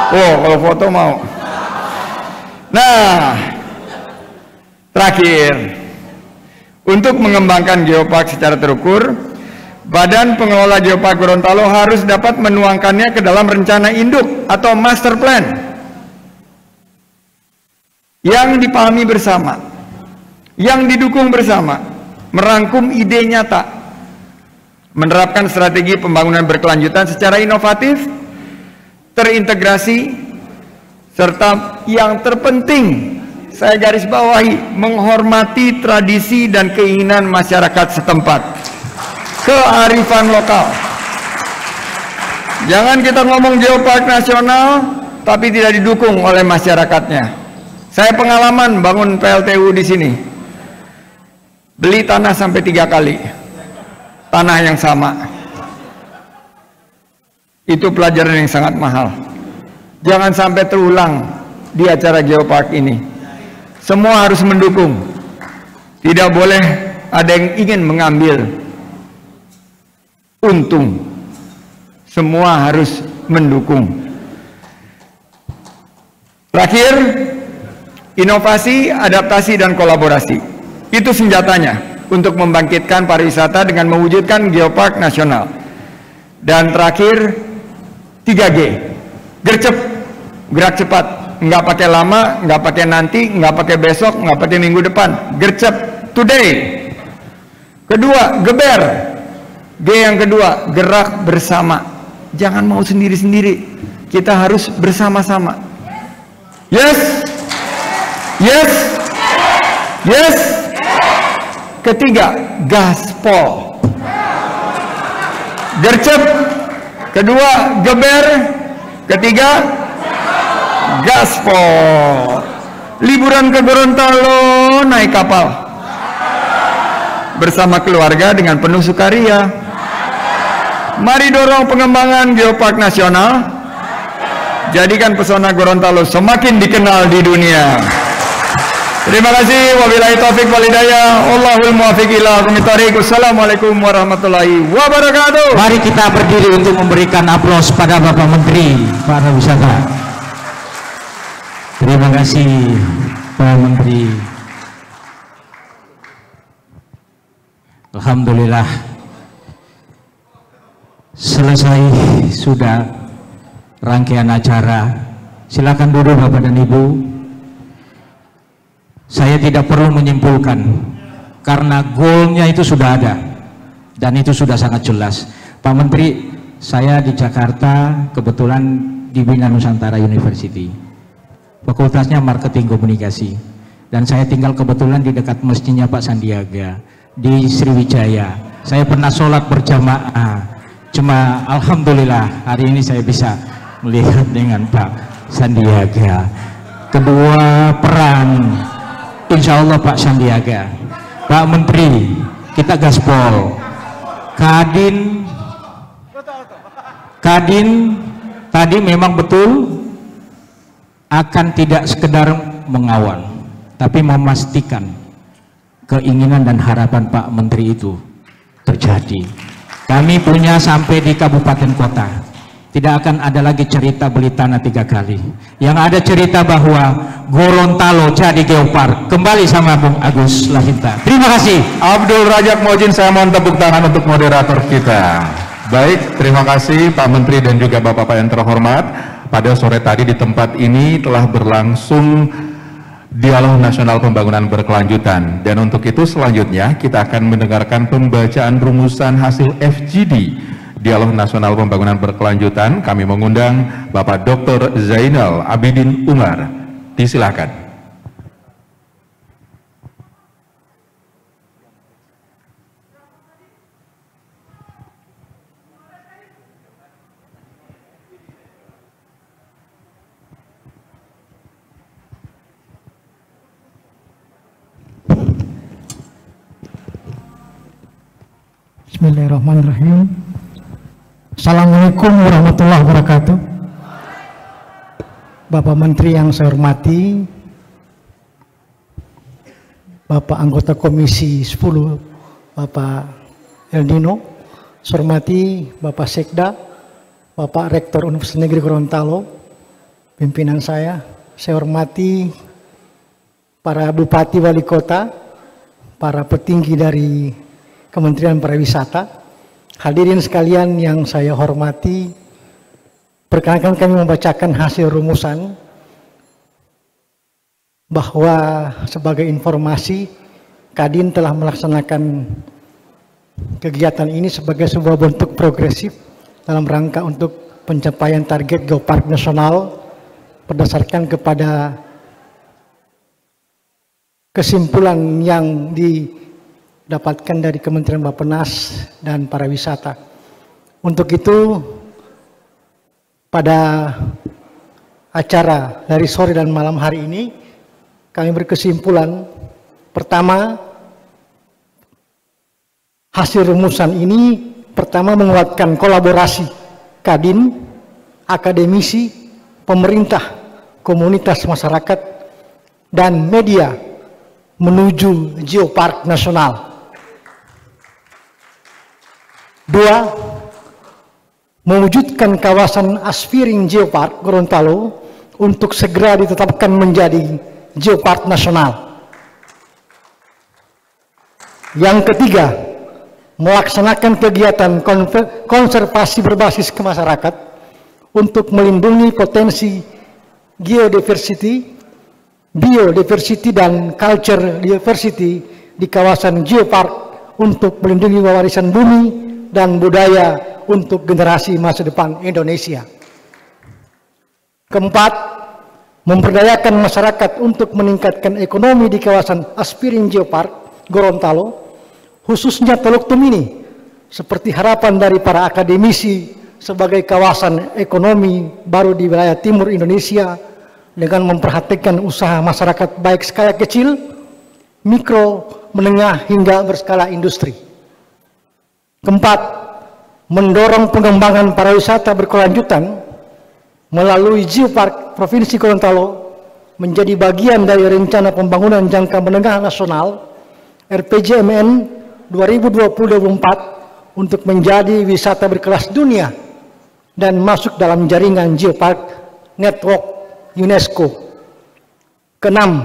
Oh, kalau foto mau. Nah, terakhir, untuk mengembangkan Geopark secara terukur, Badan Pengelola Geopark Gorontalo harus dapat menuangkannya ke dalam rencana induk atau master plan yang dipahami bersama, yang didukung bersama, merangkum ide nyata, menerapkan strategi pembangunan berkelanjutan secara inovatif, terintegrasi, serta yang terpenting saya garis bawahi, menghormati tradisi dan keinginan masyarakat setempat, kearifan lokal. Jangan kita ngomong Geopark nasional tapi tidak didukung oleh masyarakatnya. Saya pengalaman bangun PLTU di sini, beli tanah sampai 3 kali, tanah yang sama. Itu pelajaran yang sangat mahal. Jangan sampai terulang di acara Geopark ini. Semua harus mendukung. Tidak boleh ada yang ingin mengambil untung. Semua harus mendukung. Terakhir, inovasi, adaptasi, dan kolaborasi. Itu senjatanya untuk membangkitkan pariwisata dengan mewujudkan Geopark nasional. Dan terakhir, 3G. Gercep, gerak cepat. Nggak pakai lama, nggak pakai nanti, nggak pakai besok, nggak pakai minggu depan. Gercep, today. Kedua, geber. G yang kedua, gerak bersama. Jangan mau sendiri-sendiri. Kita harus bersama-sama. Yes? Yes? Yes? Ketiga, gaspol. Gercep. Kedua, geber. Ketiga, gaspol. Liburan ke Gorontalo naik kapal bersama keluarga dengan penuh sukaria. Mari dorong pengembangan Geopark nasional. Jadikan pesona Gorontalo semakin dikenal di dunia. Terima kasih. Wabillahi taufik wal hidayah. Wallahul muwaffiq ila aqwamit thoriq. Assalamualaikum warahmatullahi wabarakatuh. Mari kita berdiri untuk memberikan aplaus pada Bapak Menteri Pariwisata. Terima kasih Pak Menteri. Alhamdulillah selesai sudah rangkaian acara. Silakan duduk Bapak dan Ibu. Saya tidak perlu menyimpulkan karena goalnya itu sudah ada dan itu sudah sangat jelas. Pak Menteri, saya di Jakarta kebetulan di Bina Nusantara University, fakultasnya marketing komunikasi, dan saya tinggal kebetulan di dekat masjidnya Pak Sandiaga di Sriwijaya. Saya pernah sholat berjamaah, cuma alhamdulillah hari ini saya bisa melihat dengan Pak Sandiaga. Kedua peran insya Allah Pak Sandiaga. Pak Menteri, kita gaspol. Kadin tadi memang betul akan tidak sekedar mengawal, tapi memastikan keinginan dan harapan Pak Menteri itu terjadi. Kami punya sampai di kabupaten kota. Tidak akan ada lagi cerita beli tanah 3 kali. Yang ada cerita bahwa Gorontalo jadi Geopark. Kembali sama Bung Agus Lahinta. Terima kasih. Abdul Rajak Mojin, saya mohon tepuk tangan untuk moderator kita. Baik, terima kasih Pak Menteri dan juga Bapak-Bapak yang terhormat. Pada sore tadi di tempat ini telah berlangsung Dialog Nasional Pembangunan Berkelanjutan. Dan untuk itu selanjutnya kita akan mendengarkan pembacaan rumusan hasil FGD Dialog Nasional Pembangunan Berkelanjutan. Kami mengundang Bapak Dr. Zainal Abidin Umar. Disilakan. Bismillahirrahmanirrahim. Assalamualaikum warahmatullahi wabarakatuh. Bapak Menteri yang saya hormati, Bapak anggota Komisi 10, Bapak El Nino, saya hormati Bapak Sekda, Bapak Rektor Universitas Negeri Gorontalo, pimpinan saya hormati para Bupati Wali Kota, para petinggi dari Kementerian Pariwisata, hadirin sekalian yang saya hormati, perkenankan kami membacakan hasil rumusan bahwa sebagai informasi Kadin telah melaksanakan kegiatan ini sebagai sebuah bentuk progresif dalam rangka untuk pencapaian target Geopark Nasional berdasarkan kepada kesimpulan yang didapatkan dari Kementerian Bappenas dan Pariwisata. Untuk itu, pada acara dari sore dan malam hari ini, kami berkesimpulan, pertama, hasil rumusan ini pertama menguatkan kolaborasi Kadin, akademisi, pemerintah, komunitas masyarakat, dan media menuju Geopark Nasional. Dua, mewujudkan kawasan Aspiring Geopark Gorontalo untuk segera ditetapkan menjadi Geopark Nasional. Yang ketiga, melaksanakan kegiatan konservasi berbasis ke masyarakat untuk melindungi potensi geodiversity, biodiversity, dan culture diversity di kawasan Geopark untuk melindungi warisan bumi dan budaya untuk generasi masa depan Indonesia. Keempat, memberdayakan masyarakat untuk meningkatkan ekonomi di kawasan Aspiring Geopark Gorontalo, khususnya Teluk Tumini, seperti harapan dari para akademisi sebagai kawasan ekonomi baru di wilayah timur Indonesia dengan memperhatikan usaha masyarakat baik skala kecil, mikro, menengah, hingga berskala industri. Keempat, mendorong pengembangan pariwisata berkelanjutan melalui Geopark Provinsi Gorontalo menjadi bagian dari Rencana Pembangunan Jangka Menengah Nasional RPJMN 2020-2024 untuk menjadi wisata berkelas dunia dan masuk dalam jaringan Geopark Network UNESCO. Keenam,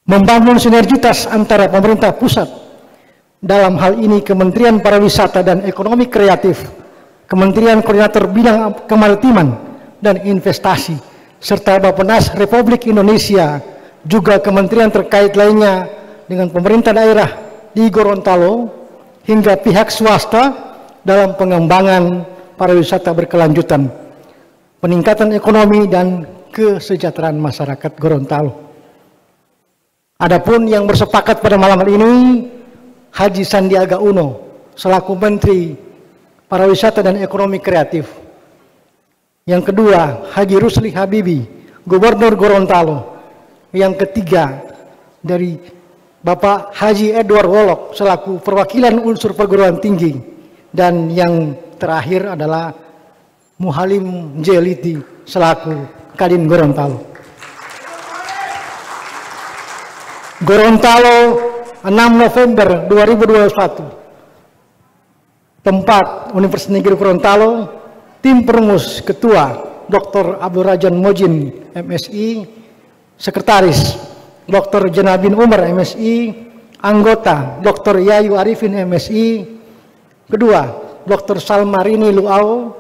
membangun sinergitas antara pemerintah pusat, dalam hal ini Kementerian Pariwisata dan Ekonomi Kreatif, Kementerian Koordinator Bidang Kemaritiman dan Investasi, serta Bappenas Republik Indonesia, juga kementerian terkait lainnya dengan pemerintah daerah di Gorontalo hingga pihak swasta dalam pengembangan pariwisata berkelanjutan, peningkatan ekonomi dan kesejahteraan masyarakat Gorontalo. Adapun yang bersepakat pada malam hari ini, Haji Sandiaga Uno selaku Menteri Pariwisata dan Ekonomi Kreatif. Yang kedua, Haji Rusli Habibi, Gubernur Gorontalo. Yang ketiga, dari Bapak Haji Edward Wolok selaku perwakilan unsur perguruan tinggi. Dan yang terakhir adalah Muhalim Jeliti selaku Kadin Gorontalo. Gorontalo, 6 November 2021. Tempat Universitas Negeri Gorontalo, tim perumus Ketua Dr. Abdul Rajan Mojin MSI, Sekretaris Dr. Janabin Umar MSI, anggota Dr. Yayu Arifin MSI. Kedua, Dr. Salmarini Luau.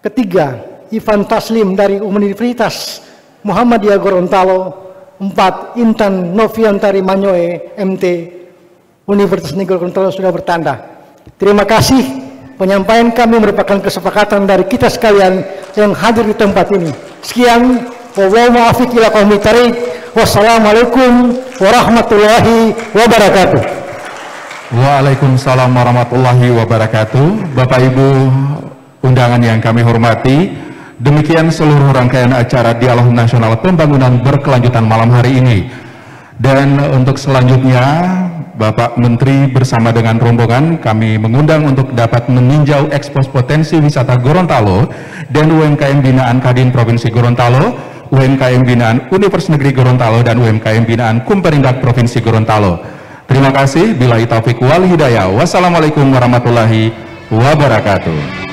Ketiga, Ivan Taslim dari Universitas Muhammadiyah Gorontalo. 4, Intan Noviantari Manyoe, MT, Universitas Negeri Gorontalo sudah bertanda. Terima kasih. Penyampaian kami merupakan kesepakatan dari kita sekalian yang hadir di tempat ini. Sekian. Wassalamualaikum warahmatullahi wabarakatuh. Waalaikumsalam warahmatullahi wabarakatuh. Bapak Ibu undangan yang kami hormati, demikian seluruh rangkaian acara Dialog Nasional Pembangunan Berkelanjutan malam hari ini. Dan untuk selanjutnya, Bapak Menteri bersama dengan rombongan kami mengundang untuk dapat meninjau ekspos potensi wisata Gorontalo dan UMKM binaan Kadin Provinsi Gorontalo, UMKM binaan Universitas Negeri Gorontalo, dan UMKM binaan Kumperindak Provinsi Gorontalo. Terima kasih. Billahi taufiq wal hidayah. Wassalamualaikum warahmatullahi wabarakatuh.